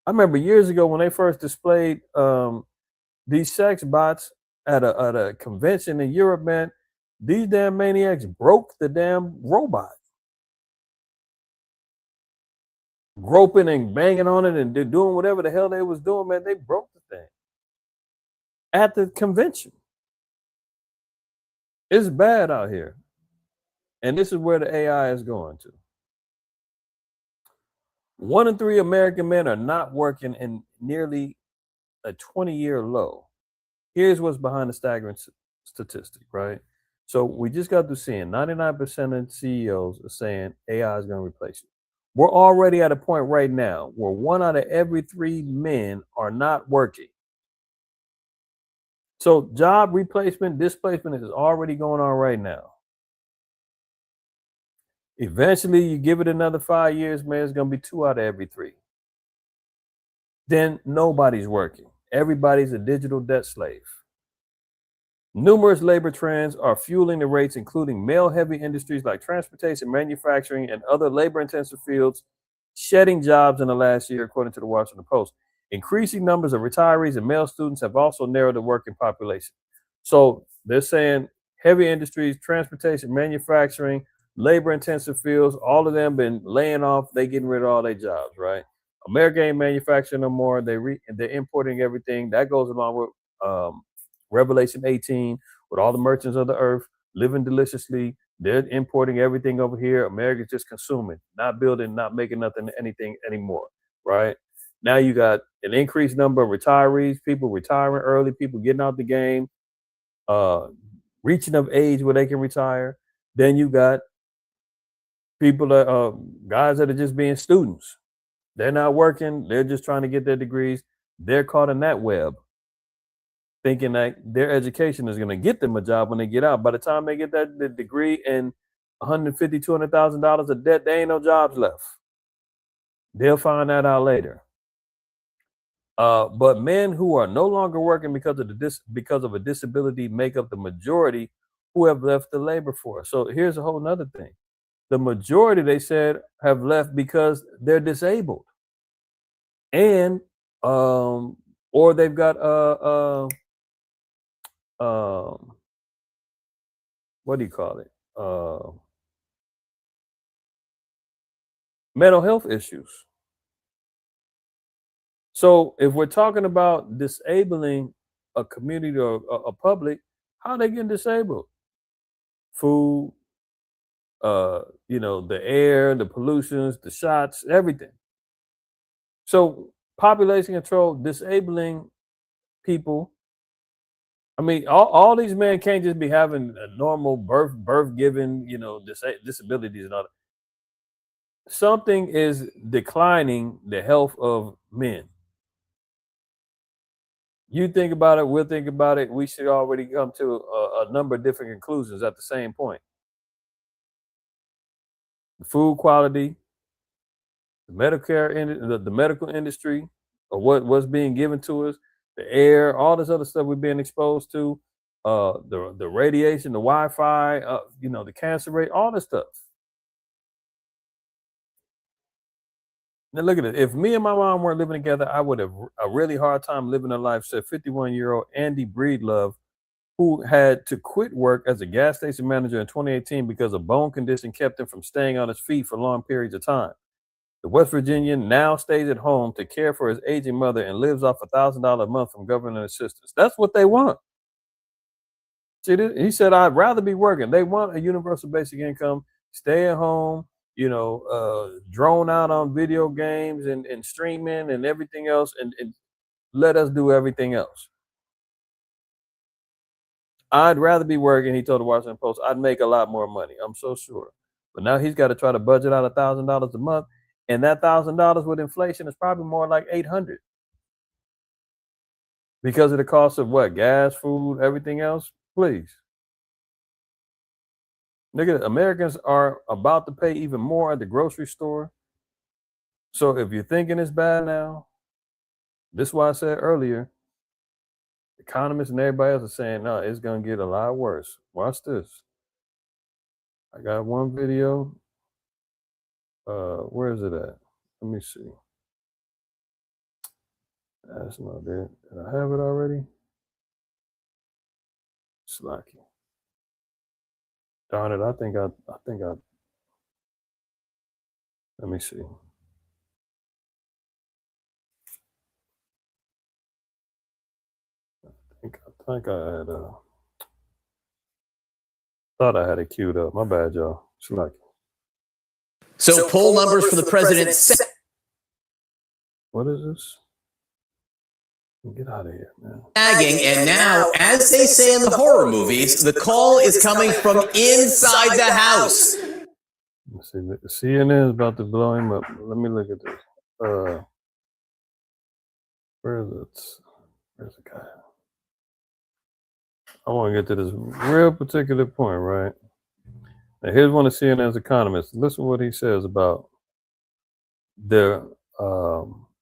I remember years ago when they first displayed these sex bots at a convention in Europe, man. These damn maniacs broke the damn robot, groping and banging on it and doing whatever the hell they was doing, man. They broke the thing at the convention. It's bad out here, and this is where the AI is going to. 1 in 3 American men are not working in nearly a 20-year low. Here's what's behind the staggering statistic, right? So we just got to seeing 99% of CEOs are saying AI is going to replace you. We're already at a point right now where 1 out of every 3 men are not working. So job replacement, displacement is already going on right now. Eventually, you give it another 5 years, man, it's going to be 2 out of every 3. Then nobody's working. Everybody's a digital debt slave. Numerous labor trends are fueling the rates, including male-heavy industries like transportation, manufacturing, and other labor-intensive fields shedding jobs in the last year, according to the Washington Post. Increasing numbers of retirees and male students have also narrowed the working population. So they're saying heavy industries, transportation, manufacturing, labor-intensive fields, all of them been laying off. They getting rid of all their jobs, right? America ain't manufacturing no more. They're importing everything. That goes along with Revelation 18, with all the merchants of the earth living deliciously. They're importing everything over here. America's just consuming, not building, not making anything anymore, right? Now you got an increased number of retirees, people retiring early, people getting out the game, reaching of age where they can retire. Then you got people that guys that are just being students. They're not working. They're just trying to get their degrees. They're caught in that web, thinking that their education is going to get them a job when they get out. By the time they get that degree and $150,000, $200,000 of debt, there ain't no jobs left. They'll find that out later. But men who are no longer working because of a disability make up the majority who have left the labor force. So here's a whole nother thing. The majority, they said, have left because they're disabled, and or they've got what do you call it? Mental health issues. So if we're talking about disabling a community or a public, how are they getting disabled? Food, the air, the pollutions, the shots, everything. So population control, disabling people. I mean, all these men can't just be having a normal birth given, disabilities and all that. Something is declining the health of men. You think about it, we'll think about it. We should already come to a number of different conclusions at the same point. The food quality, the Medicare, the medical industry, or what's being given to us, the air, all this other stuff we're being exposed to, the radiation, the Wi-Fi, the cancer rate, all this stuff. Now look at it. If me and my mom weren't living together, I would have a really hard time living a life, said 51-year-old Andy Breedlove, who had to quit work as a gas station manager in 2018 because a bone condition kept him from staying on his feet for long periods of time. The West Virginian now stays at home to care for his aging mother and lives off $1,000 a month from government assistance. That's what they want. See, he said, I'd rather be working. They want a universal basic income, stay at home, drone out on video games and streaming and everything else, and let us do everything else. I'd rather be working, he told the Washington Post. I'd make a lot more money, I'm so sure. But now he's got to try to budget out $1,000 a month, and that $1,000 with inflation is probably more like $800 because of the cost of what? Gas, food, everything else. Please. Nigga, Americans are about to pay even more at the grocery store. So if you're thinking it's bad now, this is why I said earlier, economists and everybody else are saying, no, it's going to get a lot worse. Watch this. I got one video. Where is it at? Let me see. That's not it. Did I have it already? Slacky. Darn it, I think I let me see. I think I had thought I had it queued up. My bad, y'all. Slacky. So poll numbers for the president. What is this? Get out of here, man. And now, as they say in the horror movies, the call is coming from inside the house. Let's see, CNN is about to blow him up. Let me look at this. Where is it? Where's the guy? I want to get to this real particular point, right? Now, here's one of CNN's economists. Listen to what he says about the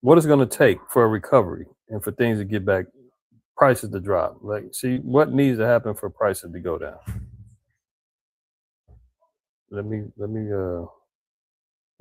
what it's going to take for a recovery and for things to get back, prices to drop. Like, see what needs to happen for prices to go down. Let me, and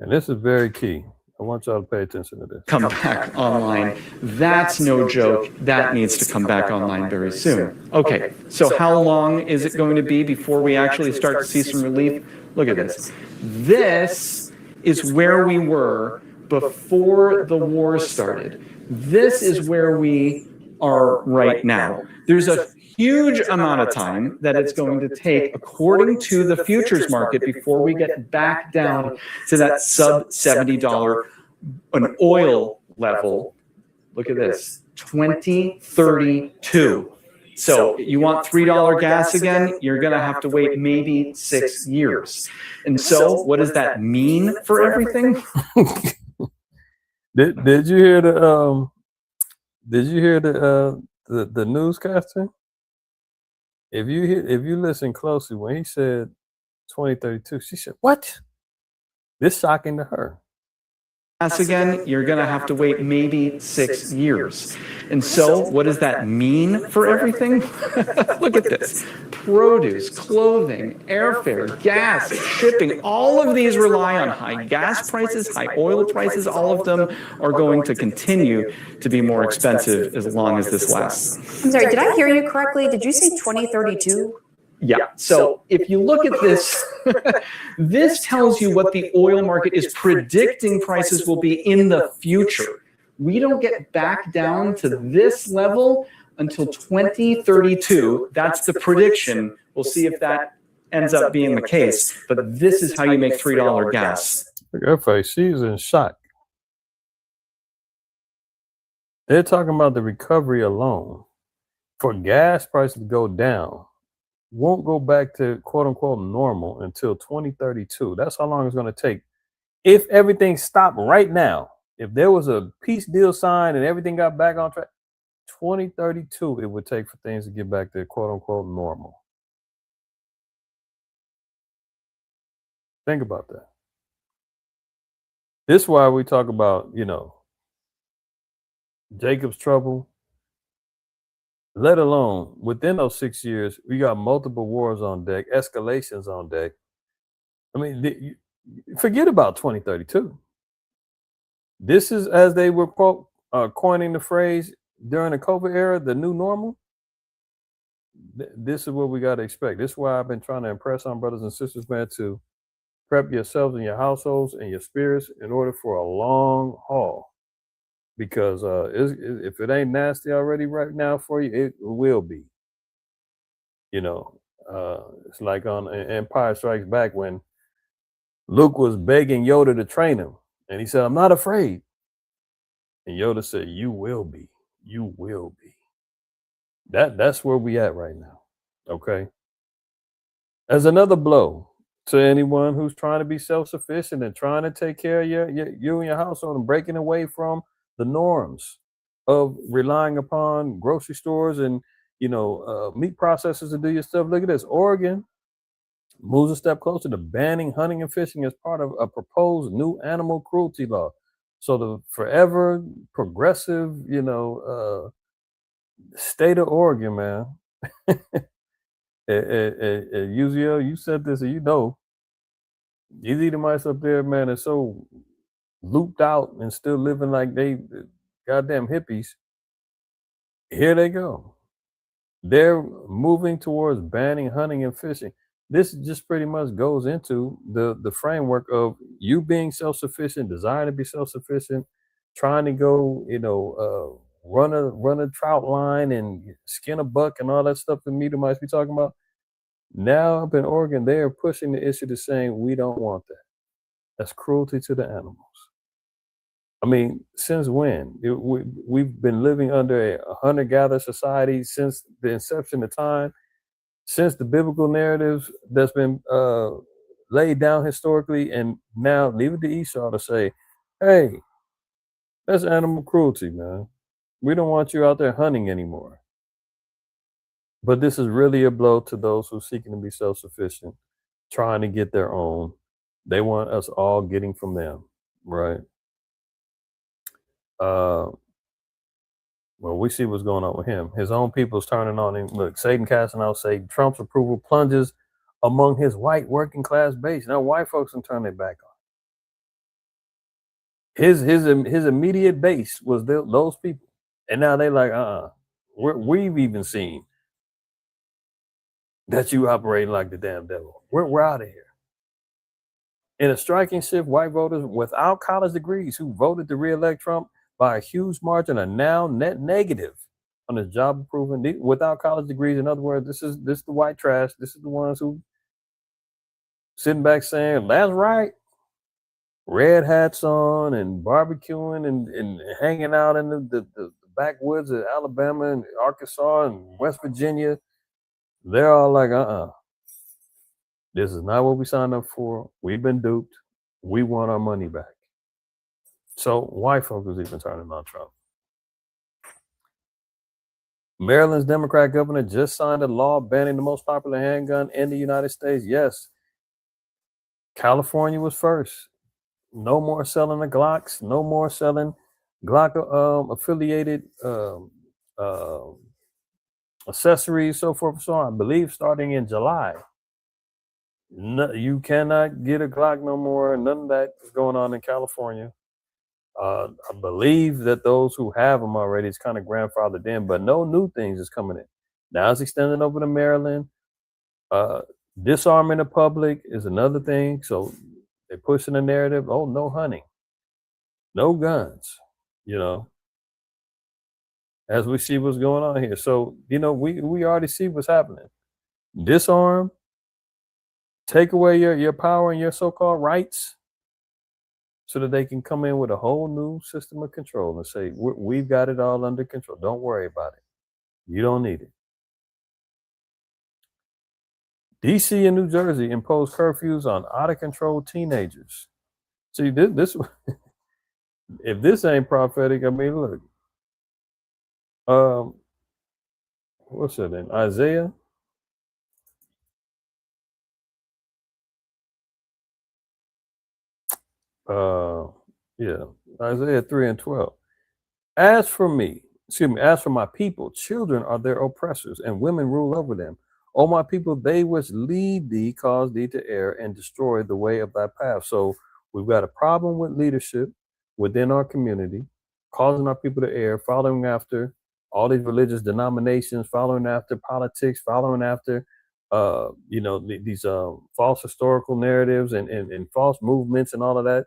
this is very key. I want y'all to pay attention to this. Come back online. That's no joke. That needs to come back online very soon. Okay, so how long is it going to be before we actually start to see some relief? Look at this. This is where we were before the war started. This is where we are right now. There's a huge amount of time that it's going to take, according to the futures market, before we get back down to that sub $70 an oil level. Look at this, 2032. So you want $3 gas again? You're going to have to wait maybe 6 years. And so what does that mean for everything? Did you hear the newscaster? If you listen closely, when he said 2032, she said, "What?" This shocking to her. Again, you're going to have to wait maybe 6 years. And so what does that mean for everything? Look at this. Produce, clothing, airfare, gas, shipping, all of these rely on high gas prices, high oil prices. All of them are going to continue to be more expensive as long as this lasts. I'm sorry, did I hear you correctly? Did you say 2032? Yeah. So if you look at this, this tells you what the oil market is predicting prices will be in the future. We don't get back down to this level until 2032. That's the prediction. We'll see if that ends up being the case. But this is how you make $3 gas. Her face, she's in shock. They're talking about the recovery alone. For gas prices to go down, won't go back to quote unquote normal until 2032. That's how long it's going to take. If everything stopped right now, if there was a peace deal signed and everything got back on track, 2032 it would take for things to get back to quote unquote normal. Think about that. This is why we talk about, Jacob's trouble. Let alone within those 6 years, we got multiple wars on deck, escalations on deck. I mean, forget about 2032. This is, as they were coining the phrase during the COVID era, the new normal. This is what we got to expect. This is why I've been trying to impress on brothers and sisters, man, to prep yourselves and your households and your spirits in order for a long haul. Because if it ain't nasty already right now for you, it will be. It's like on Empire Strikes Back when Luke was begging Yoda to train him. And he said, "I'm not afraid." And Yoda said, "You will be. You will be." That's where we at right now. Okay. As another blow to anyone who's trying to be self-sufficient and trying to take care of you and your household and breaking away from the norms of relying upon grocery stores and meat processors to do your stuff. Look at this. Oregon moves a step closer to banning hunting and fishing as part of a proposed new animal cruelty law. So the forever progressive, state of Oregon, man. Uziel, you said this, and these Edomites up there, man, are so looped out and still living like they goddamn hippies. Here they go. They're moving towards banning hunting and fishing. This just pretty much goes into the framework of you being self-sufficient, desiring to be self-sufficient, trying to go, run a trout line and skin a buck and all that stuff that meter might be talking about. Now up in Oregon, they are pushing the issue to saying we don't want that. That's cruelty to the animals. I mean, since when? We've been living under a hunter-gatherer society since the inception of time, since the biblical narratives that's been laid down historically, and now leave it to Esau to say, hey, that's animal cruelty, man. We don't want you out there hunting anymore. But this is really a blow to those who are seeking to be self-sufficient, trying to get their own. They want us all getting from them, right? Well, we see what's going on with him. His own people's turning on him. Look, Satan casting out Satan. Trump's approval plunges among his white working class base. Now, white folks can turn their back on his immediate base was those people, and now they like, we've even seen that you operate like the damn devil. We're out of here. In a striking shift, white voters without college degrees who voted to re-elect Trump by a huge margin are now net negative on his job approval without college degrees. In other words, this is the white trash. This is the ones who sitting back saying, that's right. Red hats on and barbecuing and hanging out in the backwoods of Alabama and Arkansas and West Virginia. They're all like, this is not what we signed up for. We've been duped. We want our money back. So white folks is even turning on Trump. Maryland's Democrat governor just signed a law banning the most popular handgun in the United States. Yes, California was first. No more selling the Glocks. No more selling Glock affiliated accessories, so forth and so on. I believe starting in July. No, you cannot get a Glock no more. None of that is going on in California. I believe that those who have them already is kind of grandfathered in, but no new things is coming in. Now it's extending over to Maryland. Disarming the public is another thing. So they're pushing the narrative. Oh, no hunting, no guns, as we see what's going on here. So, we already see what's happening. Disarm, take away your power and your so-called rights, so that they can come in with a whole new system of control and say, we've got it all under control. Don't worry about it. You don't need it. DC and New Jersey impose curfews on out-of-control teenagers. See, this if this ain't prophetic, I mean, look. What's that in? Isaiah? Isaiah 3:12. As for my people, children are their oppressors, and women rule over them. O my people, they which lead thee cause thee to err and destroy the way of thy path. So we've got a problem with leadership within our community, causing our people to err, following after all these religious denominations, following after politics, following after these false historical narratives and false movements and all of that.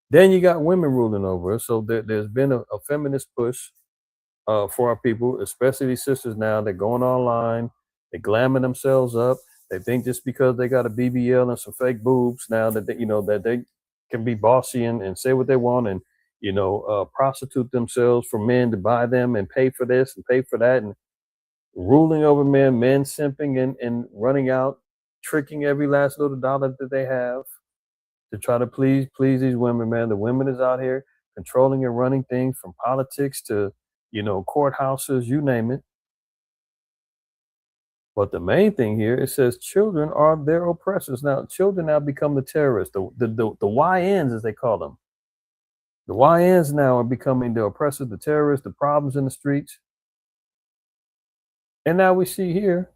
Then you got women ruling over us. So there's been a feminist push for our people, especially these sisters now. They're going online, they're glamming themselves up. They think just because they got a BBL and some fake boobs now that that they can be bossy and say what they want and prostitute themselves for men to buy them and pay for this and pay for that and ruling over men simping and running out, tricking every last little dollar that they have to try to please these women, man. The women is out here controlling and running things from politics to, courthouses, you name it. But the main thing here, it says children are their oppressors. Now, children now become the terrorists, the YNs, as they call them. The YNs now are becoming the oppressors, the terrorists, the problems in the streets. And now we see here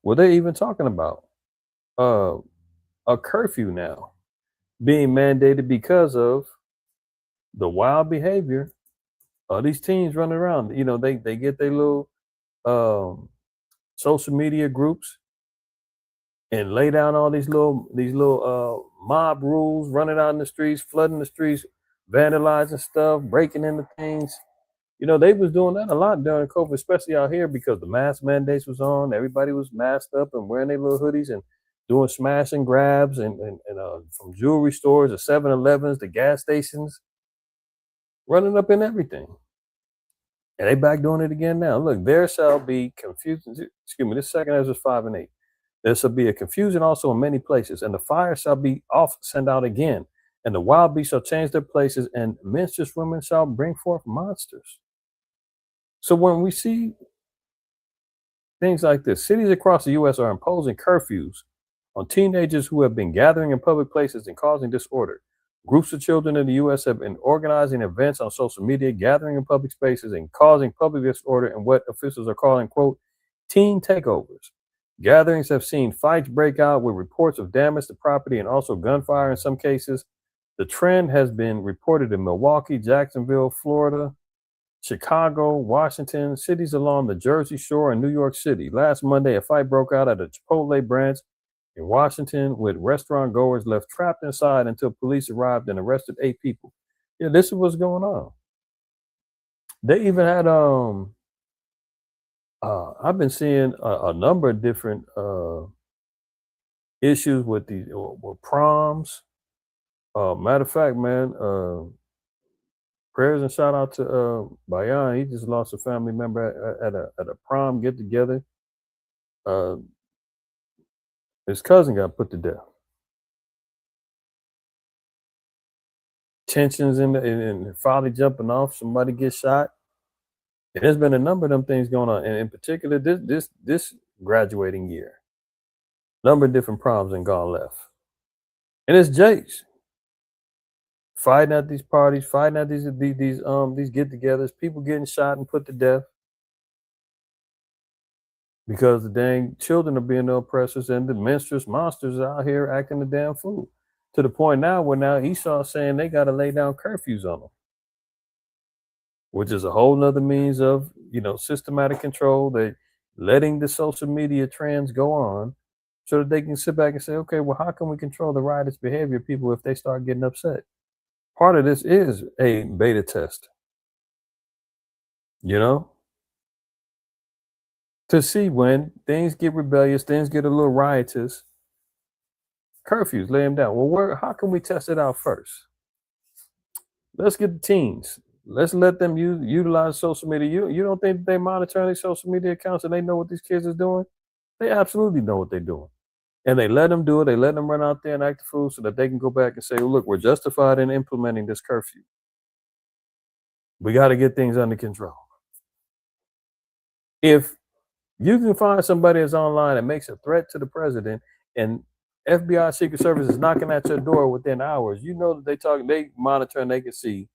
what they're even talking about a curfew now being mandated because of the wild behavior of these teens running around. You know, they get their little social media groups and lay down all these little mob rules, running out in the streets, flooding the streets, vandalizing stuff, breaking into things. You know, they was doing that a lot during COVID, especially out here because the mask mandates was on. Everybody was masked up and wearing their little hoodies and doing smash and grabs and from jewelry stores to 7-Elevens to gas stations, running up in everything. And they back doing it again now. Look, there shall be confusion. Excuse me, this second Ezra 5 and 8. There shall be a confusion also in many places, and the fire shall be off sent out again, and the wild beasts shall change their places, and menstruous women shall bring forth monsters. So when we see things like this, cities across the U.S. are imposing curfews on teenagers who have been gathering in public places and causing disorder. Groups of children in the U.S. have been organizing events on social media, gathering in public spaces, and causing public disorder in what officials are calling, quote, teen takeovers. Gatherings have seen fights break out with reports of damage to property and also gunfire in some cases. The trend has been reported in Milwaukee, Jacksonville, Florida, Chicago, Washington, cities along the Jersey Shore, and New York City. Last Monday, a fight broke out at a Chipotle branch in Washington with restaurant goers left trapped inside until police arrived and arrested 8 people. Yeah, this is what's going on. They even had I've been seeing a number of different issues with the with proms. Matter of fact, man, prayers and shout out to Bayan. He just lost a family member at a prom get together. His cousin got put to death. Tensions and father jumping off, somebody gets shot. And there's been a number of them things going on, and in particular, this graduating year, number of different proms and gone left, and it's Jakes fighting at these parties, fighting at these get-togethers, people getting shot and put to death because the dang children are being the oppressors and the menstruous monsters are out here acting the damn fool. To the point now where now Esau's saying they got to lay down curfews on them, which is a whole nother means of, systematic control. They letting the social media trends go on so that they can sit back and say, okay, well, how can we control the riotous behavior of people if they start getting upset? Part of this is a beta test, to see when things get rebellious, things get a little riotous, curfews, lay them down. Well, how can we test it out first? Let's get the teens. Let's let them utilize social media. You don't think they monitor their social media accounts and they know what these kids are doing? They absolutely know what they're doing. And they let them do it. They let them run out there and act the fool so that they can go back and say, well, look, we're justified in implementing this curfew. We got to get things under control. If you can find somebody that's online and makes a threat to the president and FBI Secret Service is knocking at your door within hours, you know that they monitor and they can see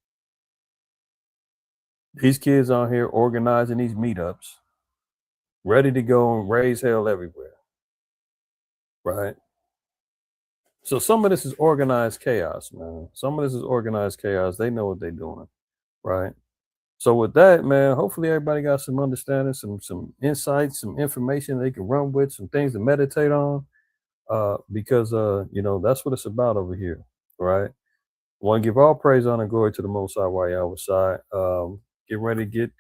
these kids on here organizing these meetups, ready to go and raise hell everywhere. Right? So some of this is organized chaos, man. Some of this is organized chaos. They know what they're doing. Right? So with that, man, hopefully everybody got some understanding, some insights, some information they can run with, some things to meditate on. Because that's what it's about over here. Right? I want to give all praise, honor, and glory to the Most High while y'all outside. Get ready to get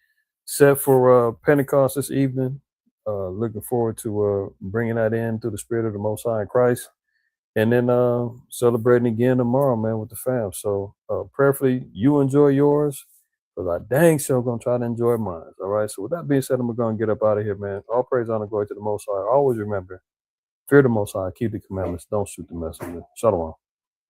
set for Pentecost this evening. Looking forward to bringing that in through the Spirit of the Most High in Christ. And then celebrating again tomorrow, man, with the fam. So prayerfully, you enjoy yours, because I dang sure going to try to enjoy mine. All right? So with that being said, I'm going to get up out of here, man. All praise, honor, and glory to the Most High. Always remember, fear the Most High, keep the commandments, don't shoot the messenger. Shalom.